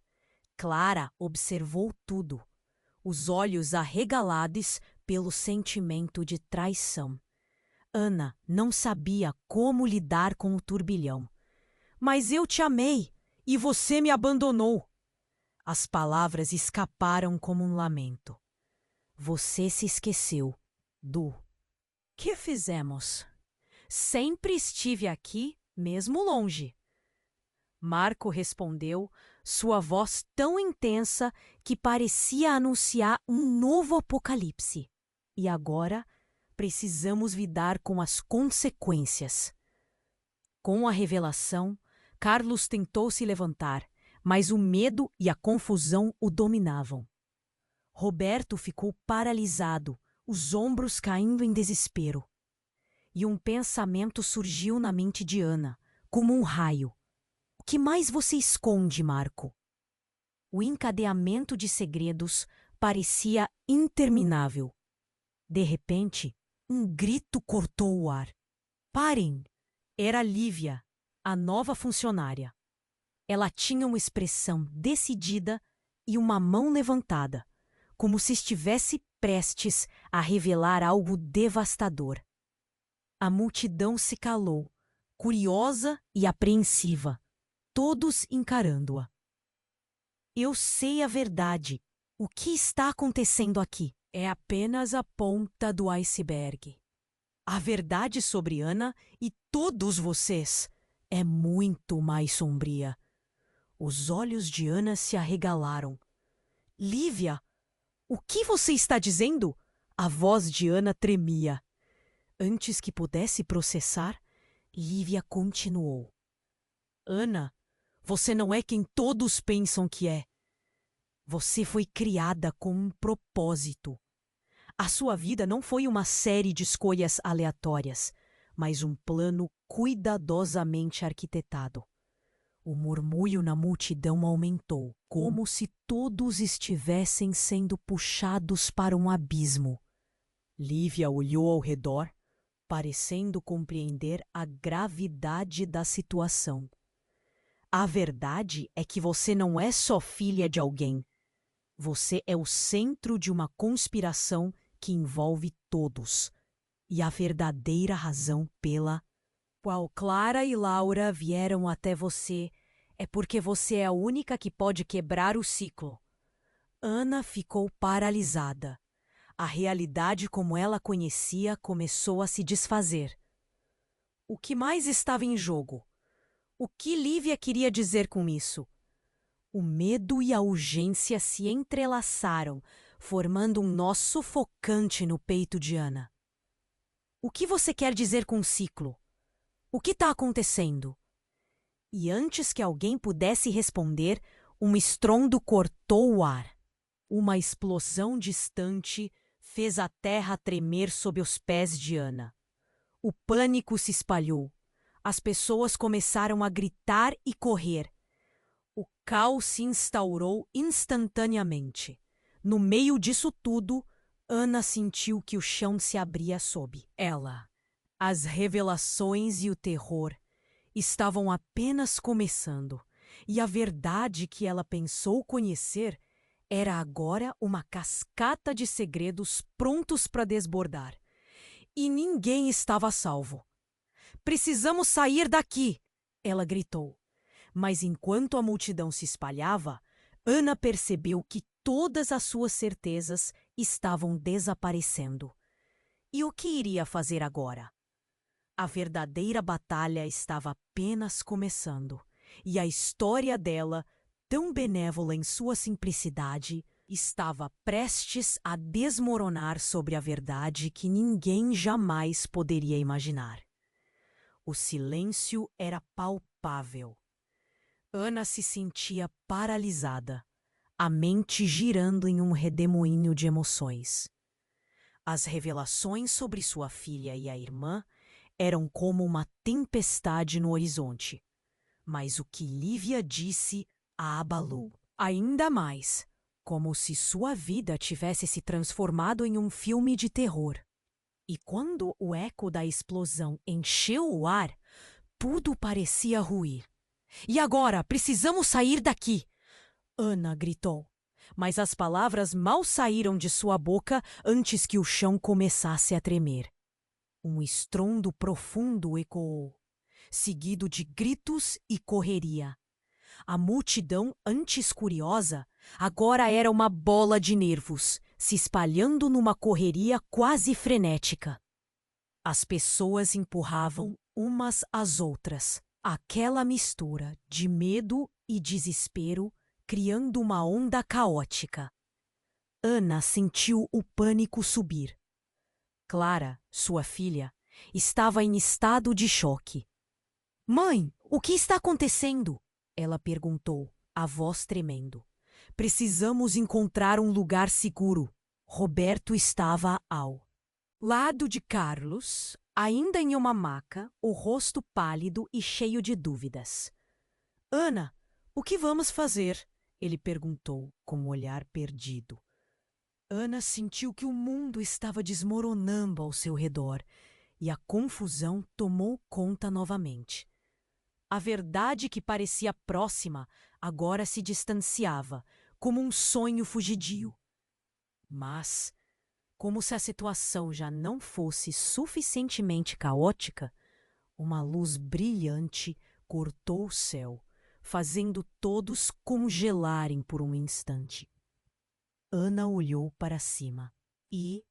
Clara observou tudo, os olhos arregalados pelo sentimento de traição. Ana não sabia como lidar com o turbilhão. Mas eu te amei e você me abandonou. As palavras escaparam como um lamento. Você se esqueceu do que fizemos. Sempre estive aqui, mesmo longe. Marco respondeu, sua voz tão intensa que parecia anunciar um novo apocalipse. E agora precisamos lidar com as consequências. Com a revelação, Carlos tentou se levantar, mas o medo e a confusão o dominavam. Roberto ficou paralisado, os ombros caindo em desespero. E um pensamento surgiu na mente de Ana, como um raio. O que mais você esconde, Marco? O encadeamento de segredos parecia interminável. De repente, um grito cortou o ar. Parem! Era Lívia, a nova funcionária. Ela tinha uma expressão decidida e uma mão levantada, como se estivesse prestes a revelar algo devastador. A multidão se calou, curiosa e apreensiva, todos encarando-a. Eu sei a verdade. O que está acontecendo aqui é apenas a ponta do iceberg. A verdade sobre Ana e todos vocês é muito mais sombria. Os olhos de Ana se arregalaram. Lívia, o que você está dizendo? A voz de Ana tremia. Antes que pudesse processar, Lívia continuou. Ana, você não é quem todos pensam que é. Você foi criada com um propósito. A sua vida não foi uma série de escolhas aleatórias, mas um plano cuidadosamente arquitetado. O murmúrio na multidão aumentou, como se todos estivessem sendo puxados para um abismo. Lívia olhou ao redor, parecendo compreender a gravidade da situação. A verdade é que você não é só filha de alguém. Você é o centro de uma conspiração que envolve todos. E a verdadeira razão pela qual Clara e Laura vieram até você é porque você é a única que pode quebrar o ciclo. Ana ficou paralisada. A realidade como ela conhecia começou a se desfazer. O que mais estava em jogo? O que Lívia queria dizer com isso? O medo e a urgência se entrelaçaram, formando um nó sufocante no peito de Ana. O que você quer dizer com ciclo? O que está acontecendo? E antes que alguém pudesse responder, um estrondo cortou o ar. Uma explosão distante fez a terra tremer sob os pés de Ana. O pânico se espalhou. As pessoas começaram a gritar e correr. O caos se instaurou instantaneamente. No meio disso tudo, Ana sentiu que o chão se abria sob ela. As revelações e o terror estavam apenas começando, e a verdade que ela pensou conhecer era agora uma cascata de segredos prontos para desbordar. E ninguém estava a salvo. Precisamos sair daqui! Ela gritou. Mas enquanto a multidão se espalhava, Ana percebeu que todas as suas certezas estavam desaparecendo. E o que iria fazer agora? A verdadeira batalha estava apenas começando, e a história dela, tão benévola em sua simplicidade, estava prestes a desmoronar sobre a verdade que ninguém jamais poderia imaginar. O silêncio era palpável. Ana se sentia paralisada, a mente girando em um redemoinho de emoções. As revelações sobre sua filha e a irmã eram como uma tempestade no horizonte. Mas o que Lívia disse a abalou ainda mais, como se sua vida tivesse se transformado em um filme de terror. E quando o eco da explosão encheu o ar, tudo parecia ruir. E agora, precisamos sair daqui! Ana gritou. Mas as palavras mal saíram de sua boca antes que o chão começasse a tremer. Um estrondo profundo ecoou, seguido de gritos e correria. A multidão, antes curiosa, agora era uma bola de nervos, se espalhando numa correria quase frenética. As pessoas empurravam umas às outras, aquela mistura de medo e desespero criando uma onda caótica. Ana sentiu o pânico subir. Clara, sua filha, estava em estado de choque. Mãe, o que está acontecendo? Ela perguntou, a voz tremendo. Precisamos encontrar um lugar seguro. Roberto estava ao lado de Carlos, ainda em uma maca, o rosto pálido e cheio de dúvidas. Ana, o que vamos fazer? Ele perguntou com um olhar perdido. Ana sentiu que o mundo estava desmoronando ao seu redor e a confusão tomou conta novamente. A verdade que parecia próxima agora se distanciava, como um sonho fugidio. Mas, como se a situação já não fosse suficientemente caótica, uma luz brilhante cortou o céu, fazendo todos congelarem por um instante. Ana olhou para cima e,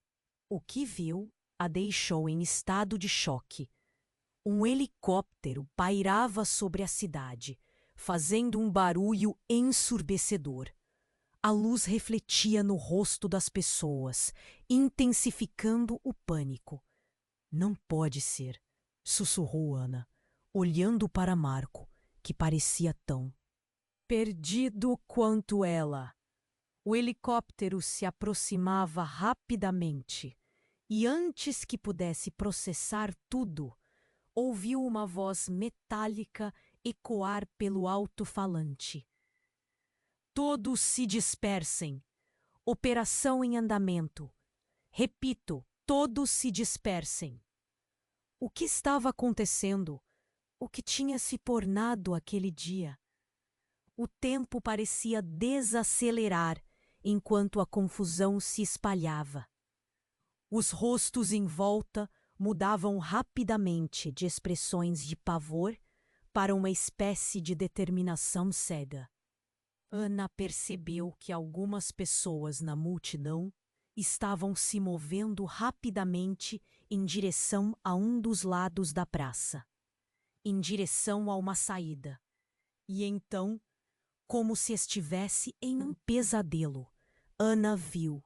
o que viu, a deixou em estado de choque. Um helicóptero pairava sobre a cidade, fazendo um barulho ensurdecedor. A luz refletia no rosto das pessoas, intensificando o pânico. Não pode ser, sussurrou Ana, olhando para Marco, que parecia tão perdido quanto ela. O helicóptero se aproximava rapidamente e, antes que pudesse processar tudo, ouviu uma voz metálica ecoar pelo alto-falante. Todos se dispersem. Operação em andamento. Repito, todos se dispersem. O que estava acontecendo? O que tinha se tornado aquele dia? O tempo parecia desacelerar enquanto a confusão se espalhava. Os rostos em volta mudavam rapidamente de expressões de pavor para uma espécie de determinação cega. Ana percebeu que algumas pessoas na multidão estavam se movendo rapidamente em direção a um dos lados da praça, em direção a uma saída. E então, como se estivesse em um pesadelo, Ana viu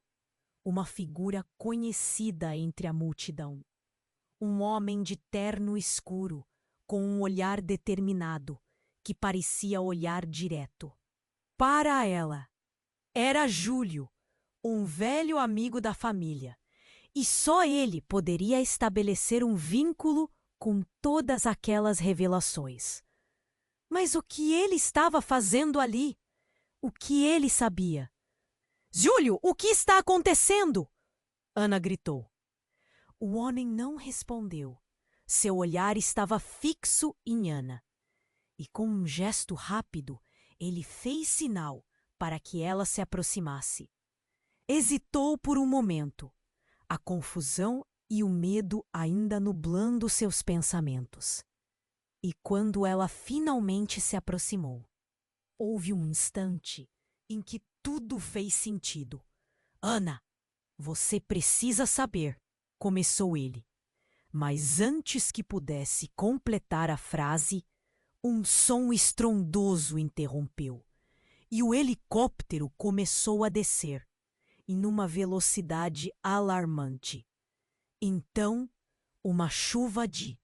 uma figura conhecida entre a multidão. Um homem de terno escuro, com um olhar determinado, que parecia olhar direto para ela. Era Júlio, um velho amigo da família, e só ele poderia estabelecer um vínculo com todas aquelas revelações. Mas o que ele estava fazendo ali? O que ele sabia? Júlio, o que está acontecendo? Ana gritou. O homem não respondeu. Seu olhar estava fixo em Ana. E com um gesto rápido, ele fez sinal para que ela se aproximasse. Hesitou por um momento, a confusão e o medo ainda nublando seus pensamentos. E quando ela finalmente se aproximou, houve um instante em que tudo fez sentido. Ana, você precisa saber, começou ele. Mas antes que pudesse completar a frase, um som estrondoso interrompeu. E o helicóptero começou a descer, em uma velocidade alarmante. Então, uma chuva de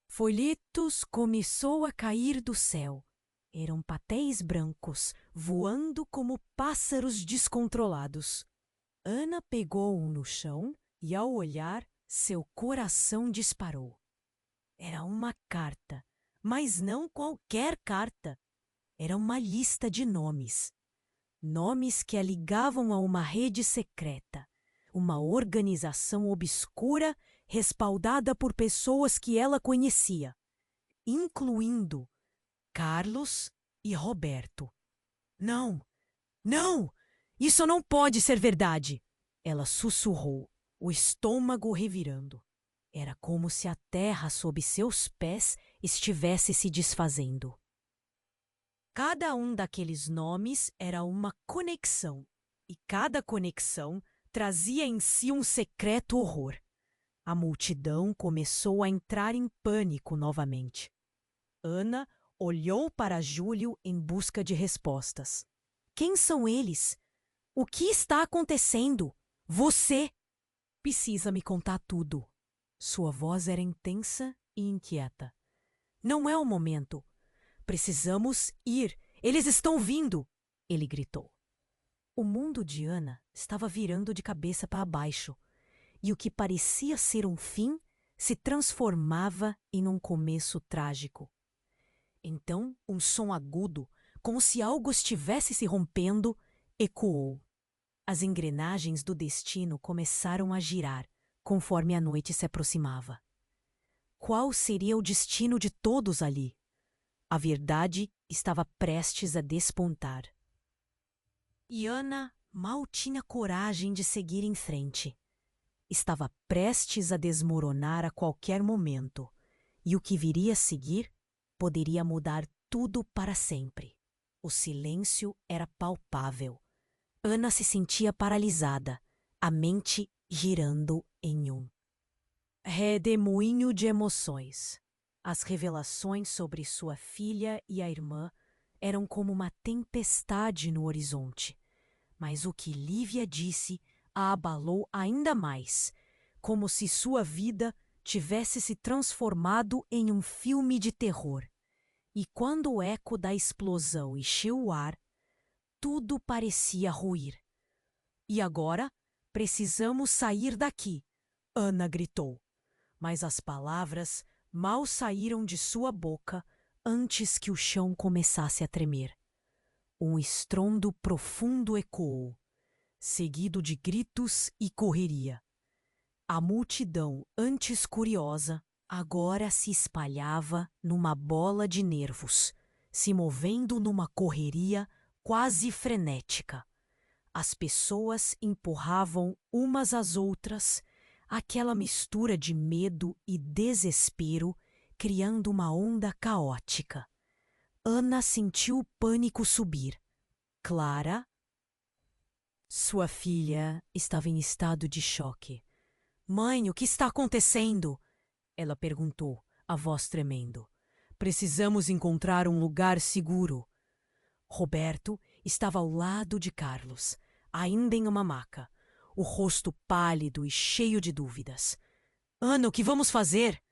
folhetos começou a cair do céu. Eram papéis brancos, voando como pássaros descontrolados. Ana pegou um no chão e, ao olhar, seu coração disparou. Era uma carta, mas não qualquer carta. Era uma lista de nomes. Nomes que a ligavam a uma rede secreta, uma organização obscura respaldada por pessoas que ela conhecia, incluindo Carlos e Roberto. Não, não! Isso não pode ser verdade! Ela sussurrou, o estômago revirando. Era como se a terra sob seus pés estivesse se desfazendo. Cada um daqueles nomes era uma conexão, e cada conexão trazia em si um secreto horror. A multidão começou a entrar em pânico novamente. Ana olhou para Júlio em busca de respostas. Quem são eles? O que está acontecendo? Você precisa me contar tudo. Sua voz era intensa e inquieta. Não é o momento. Precisamos ir. Eles estão vindo! Ele gritou. O mundo de Ana estava virando de cabeça para baixo, e o que parecia ser um fim se transformava em um começo trágico. Então, um som agudo, como se algo estivesse se rompendo, ecoou. As engrenagens do destino começaram a girar conforme a noite se aproximava. Qual seria o destino de todos ali? A verdade estava prestes a despontar. E Ana mal tinha coragem de seguir em frente. Estava prestes a desmoronar a qualquer momento, e o que viria a seguir poderia mudar tudo para sempre. O silêncio era palpável. Ana se sentia paralisada, a mente girando em um redemoinho de emoções. As revelações sobre sua filha e a irmã eram como uma tempestade no horizonte. Mas o que Lívia disse a abalou ainda mais, como se sua vida tivesse se transformado em um filme de terror. E quando o eco da explosão encheu o ar, tudo parecia ruir. E agora precisamos sair daqui, Ana gritou. Mas as palavras mal saíram de sua boca antes que o chão começasse a tremer. Um estrondo profundo ecoou, seguido de gritos e correria. A multidão, antes curiosa, agora se espalhava numa bola de nervos, se movendo numa correria quase frenética. As pessoas empurravam umas às outras, aquela mistura de medo e desespero, criando uma onda caótica. Ana sentiu o pânico subir. Clara, sua filha, estava em estado de choque. Mãe, o que está acontecendo? Ela perguntou, a voz tremendo. Precisamos encontrar um lugar seguro. Roberto estava ao lado de Carlos, ainda em uma maca, o rosto pálido e cheio de dúvidas. Ana, o que vamos fazer?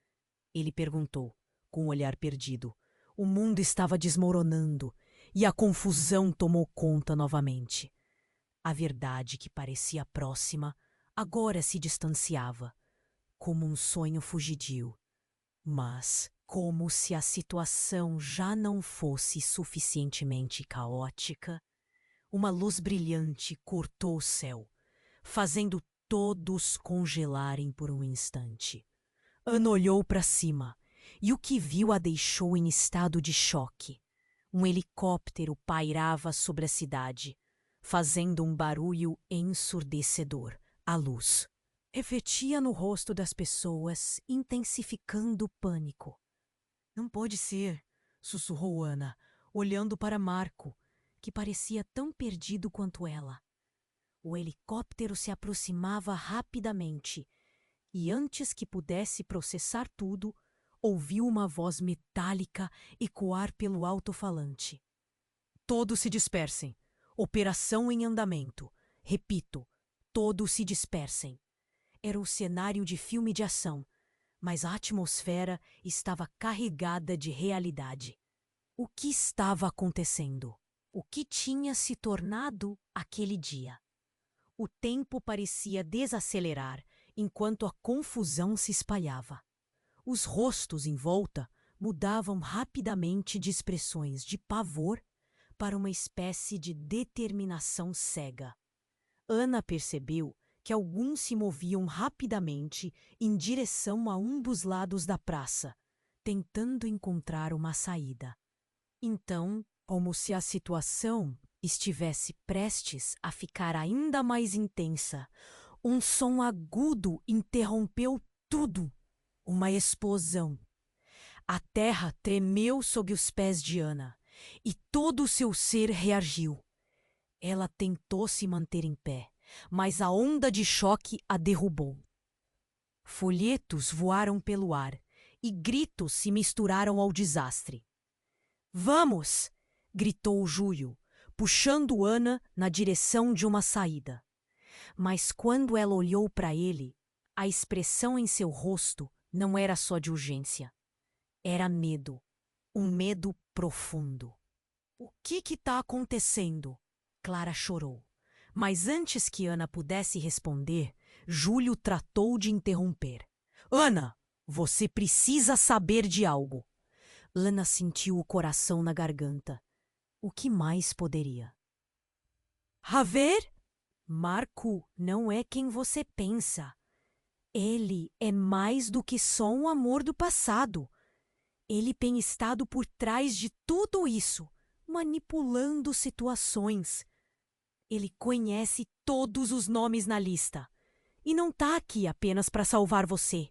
Ele perguntou, com o olhar perdido. O mundo estava desmoronando e a confusão tomou conta novamente. A verdade que parecia próxima agora se distanciava, como um sonho fugidio. Mas, como se a situação já não fosse suficientemente caótica, uma luz brilhante cortou o céu, fazendo todos congelarem por um instante. Ana olhou para cima e o que viu a deixou em estado de choque. Um helicóptero pairava sobre a cidade, fazendo um barulho ensurdecedor. A luz refletia no rosto das pessoas, intensificando o pânico. Não pode ser, sussurrou Ana, olhando para Marco, que parecia tão perdido quanto ela. O helicóptero se aproximava rapidamente e, antes que pudesse processar tudo, ouviu uma voz metálica ecoar pelo alto-falante. Todos se dispersem. Operação em andamento. Repito, todos se dispersem. Era o cenário de filme de ação, mas a atmosfera estava carregada de realidade. O que estava acontecendo? O que tinha se tornado aquele dia? O tempo parecia desacelerar enquanto a confusão se espalhava. Os rostos em volta mudavam rapidamente de expressões de pavor para uma espécie de determinação cega. Ana percebeu que alguns se moviam rapidamente em direção a um dos lados da praça, tentando encontrar uma saída. Então, como se a situação estivesse prestes a ficar ainda mais intensa, um som agudo interrompeu tudo. Uma explosão. A terra tremeu sob os pés de Ana e todo o seu ser reagiu. Ela tentou se manter em pé, mas a onda de choque a derrubou. Folhetos voaram pelo ar e gritos se misturaram ao desastre. Vamos! Gritou Júlio, puxando Ana na direção de uma saída. Mas quando ela olhou para ele, a expressão em seu rosto não era só de urgência. Era medo. Um medo profundo. O que está acontecendo? Clara chorou. Mas antes que Ana pudesse responder, Júlio tratou de interromper. Ana, você precisa saber de algo. Ana sentiu o coração na garganta. o que mais poderia? Haver? Marco não é quem você pensa. Ele é mais do que só um amor do passado. Ele tem estado por trás de tudo isso, manipulando situações. Ele conhece todos os nomes na lista. E não está aqui apenas para salvar você.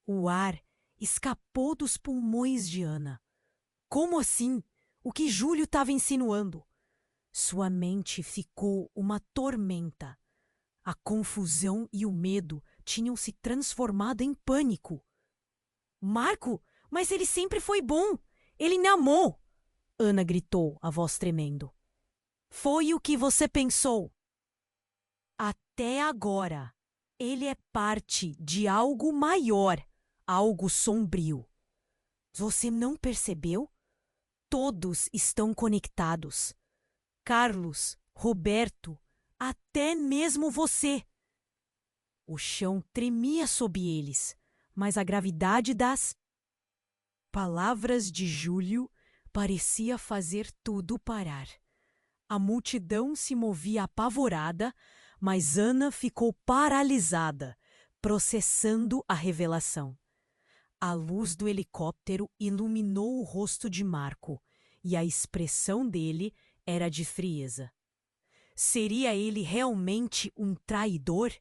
O ar escapou dos pulmões de Ana. Como assim? O que Júlio estava insinuando? Sua mente ficou uma tormenta. A confusão e o medo tinham se transformado em pânico. Marco, mas ele sempre foi bom. Ele me amou. Ana gritou, a voz tremendo. Foi o que você pensou. Até agora, ele é parte de algo maior, algo sombrio. Você não percebeu? Todos estão conectados. Carlos, Roberto, até mesmo você. O chão tremia sob eles, mas a gravidade das palavras de Júlio parecia fazer tudo parar. A multidão se movia apavorada, mas Ana ficou paralisada, processando a revelação. A luz do helicóptero iluminou o rosto de Marco, e a expressão dele era de frieza. Seria ele realmente um traidor?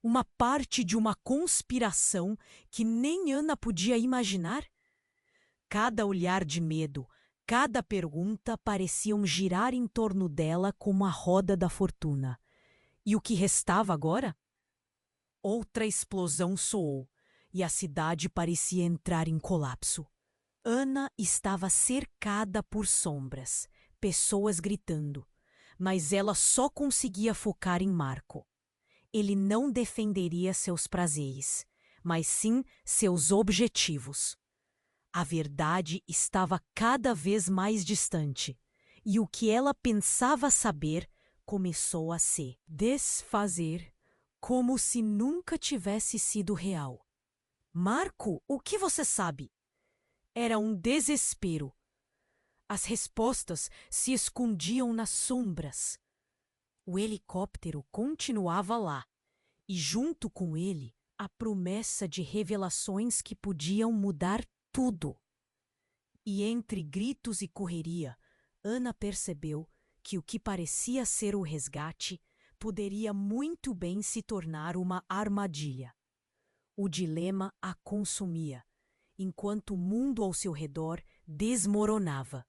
Uma parte de uma conspiração que nem Ana podia imaginar? Cada olhar de medo, cada pergunta pareciam girar em torno dela como a roda da fortuna. E o que restava agora? Outra explosão soou, e a cidade parecia entrar em colapso. Ana estava cercada por sombras, pessoas gritando, mas ela só conseguia focar em Marco. Ele não defenderia seus prazeres, mas sim seus objetivos. A verdade estava cada vez mais distante, e o que ela pensava saber começou a se desfazer como se nunca tivesse sido real. Marco, o que você sabe? Era um desespero. As respostas se escondiam nas sombras. O helicóptero continuava lá, e junto com ele a promessa de revelações que podiam mudar tudo. E entre gritos e correria, Ana percebeu que o que parecia ser o resgate poderia muito bem se tornar uma armadilha. O dilema a consumia, enquanto o mundo ao seu redor desmoronava.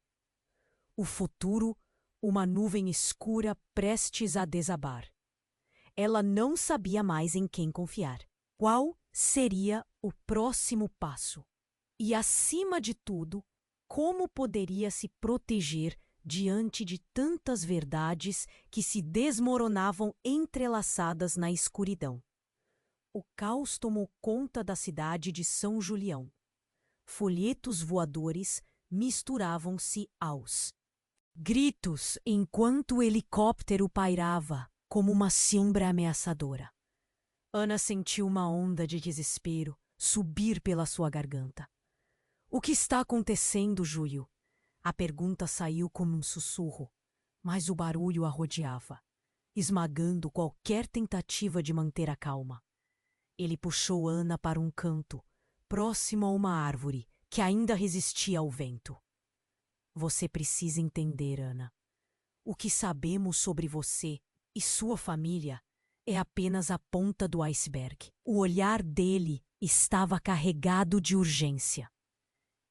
O futuro, uma nuvem escura prestes a desabar. Ela não sabia mais em quem confiar. Qual seria o próximo passo? E, acima de tudo, como poderia se proteger diante de tantas verdades que se desmoronavam entrelaçadas na escuridão? O caos tomou conta da cidade de São Julião. Folhetos voadores misturavam-se aos gritos enquanto o helicóptero pairava como uma sombra ameaçadora. Ana sentiu uma onda de desespero subir pela sua garganta. O que está acontecendo, Júlio? A pergunta saiu como um sussurro, mas o barulho a rodeava, esmagando qualquer tentativa de manter a calma. Ele puxou Ana para um canto, próximo a uma árvore que ainda resistia ao vento. Você precisa entender, Ana. O que sabemos sobre você e sua família é apenas a ponta do iceberg. O olhar dele estava carregado de urgência.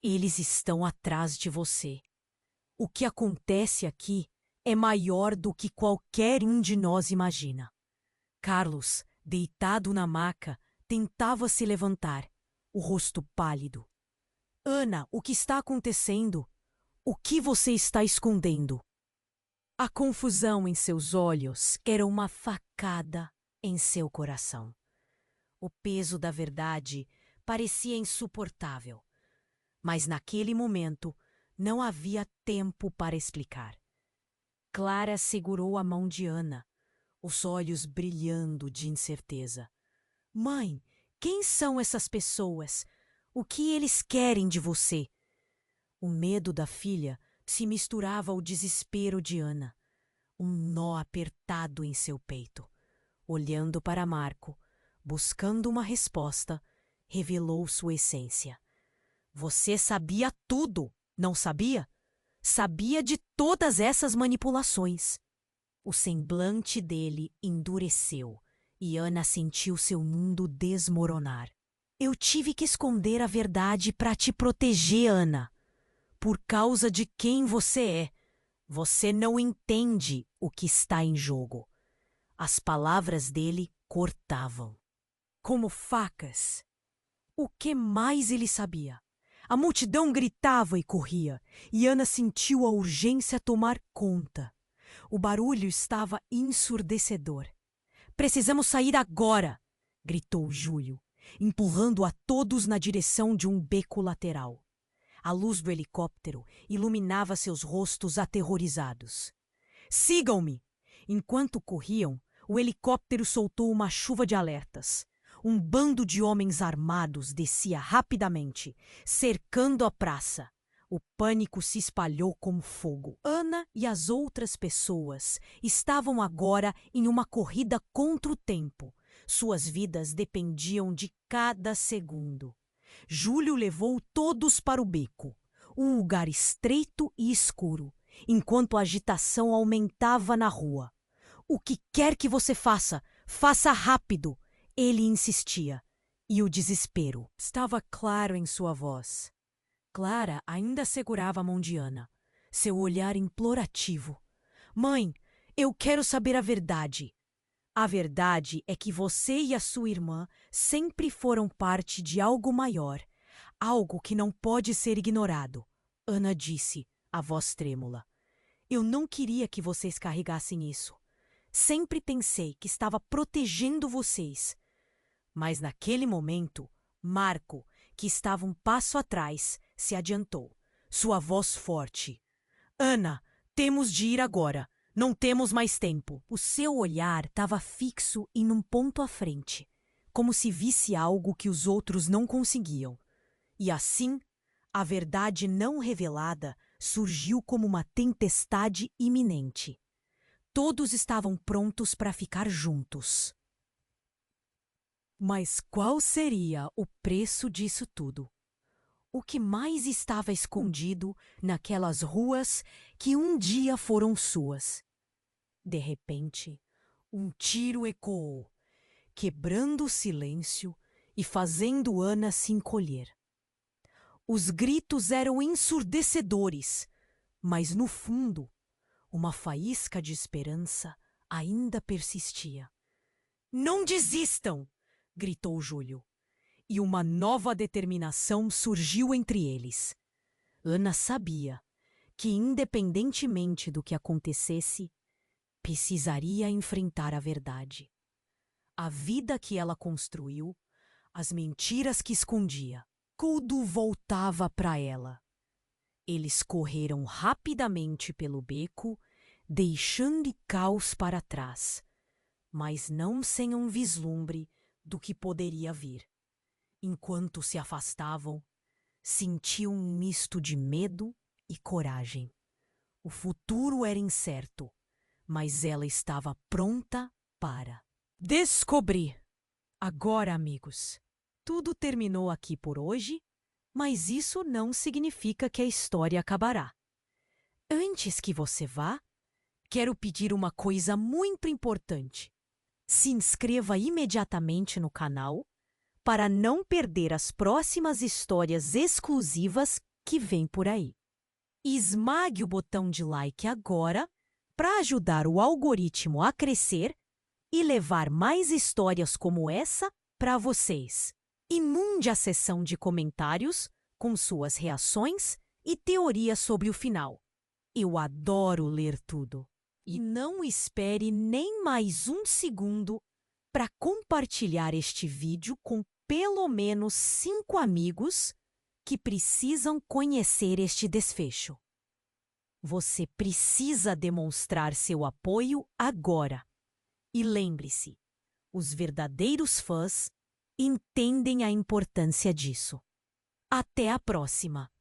Eles estão atrás de você. O que acontece aqui é maior do que qualquer um de nós imagina. Carlos, deitado na maca, tentava se levantar, o rosto pálido. Ana, o que está acontecendo? O que você está escondendo? A confusão em seus olhos era uma facada em seu coração. O peso da verdade parecia insuportável. Mas naquele momento não havia tempo para explicar. Clara segurou a mão de Ana, os olhos brilhando de incerteza. Mãe, quem são essas pessoas? O que eles querem de você? O medo da filha se misturava ao desespero de Ana, um nó apertado em seu peito. Olhando para Marco, buscando uma resposta, revelou sua essência. Você sabia tudo, não sabia? Sabia de todas essas manipulações. O semblante dele endureceu e Ana sentiu seu mundo desmoronar. Eu tive que esconder a verdade para te proteger, Ana. Por causa de quem você é. Você não entende o que está em jogo. As palavras dele cortavam, como facas. O que mais ele sabia? A multidão gritava e corria, e Ana sentiu a urgência tomar conta. O barulho estava ensurdecedor. Precisamos sair agora! Gritou Júlio, empurrando a todos na direção de um beco lateral. A luz do helicóptero iluminava seus rostos aterrorizados. Sigam-me! Enquanto corriam, o helicóptero soltou uma chuva de alertas. Um bando de homens armados descia rapidamente, cercando a praça. O pânico se espalhou como fogo. Ana e as outras pessoas estavam agora em uma corrida contra o tempo. Suas vidas dependiam de cada segundo. Júlio levou todos para o beco, um lugar estreito e escuro, enquanto a agitação aumentava na rua. O que quer que você faça, faça rápido! Ele insistia, e o desespero estava claro em sua voz. Clara ainda segurava a mão de Ana, seu olhar implorativo. Mãe, eu quero saber a verdade. A verdade é que você e a sua irmã sempre foram parte de algo maior, algo que não pode ser ignorado. Ana disse, a voz trêmula. Eu não queria que vocês carregassem isso. Sempre pensei que estava protegendo vocês. Mas naquele momento, Marco, que estava um passo atrás, se adiantou. Sua voz forte. Ana, temos de ir agora. Não temos mais tempo. O seu olhar estava fixo em um ponto à frente, como se visse algo que os outros não conseguiam. E assim, a verdade não revelada surgiu como uma tempestade iminente. Todos estavam prontos para ficar juntos. Mas qual seria o preço disso tudo? O que mais estava escondido naquelas ruas que um dia foram suas? De repente, um tiro ecoou, quebrando o silêncio e fazendo Ana se encolher. Os gritos eram ensurdecedores, mas no fundo, uma faísca de esperança ainda persistia. Não desistam! Gritou Júlio. E uma nova determinação surgiu entre eles. Ana sabia que, independentemente do que acontecesse, precisaria enfrentar a verdade. A vida que ela construiu, as mentiras que escondia, tudo voltava para ela. Eles correram rapidamente pelo beco, deixando caos para trás, mas não sem um vislumbre do que poderia vir. Enquanto se afastavam, sentiu um misto de medo e coragem. O futuro era incerto, mas ela estava pronta para descobrir. Agora, amigos, tudo terminou aqui por hoje, mas isso não significa que a história acabará. Antes que você vá, quero pedir uma coisa muito importante. Se inscreva imediatamente no canal para não perder as próximas histórias exclusivas que vêm por aí. E esmague o botão de like agora para ajudar o algoritmo a crescer e levar mais histórias como essa para vocês. Inunde a seção de comentários com suas reações e teorias sobre o final. Eu adoro ler tudo. E não espere nem mais um segundo para compartilhar este vídeo com pelo menos 5 amigos que precisam conhecer este desfecho. Você precisa demonstrar seu apoio agora. E lembre-se, os verdadeiros fãs entendem a importância disso. Até a próxima!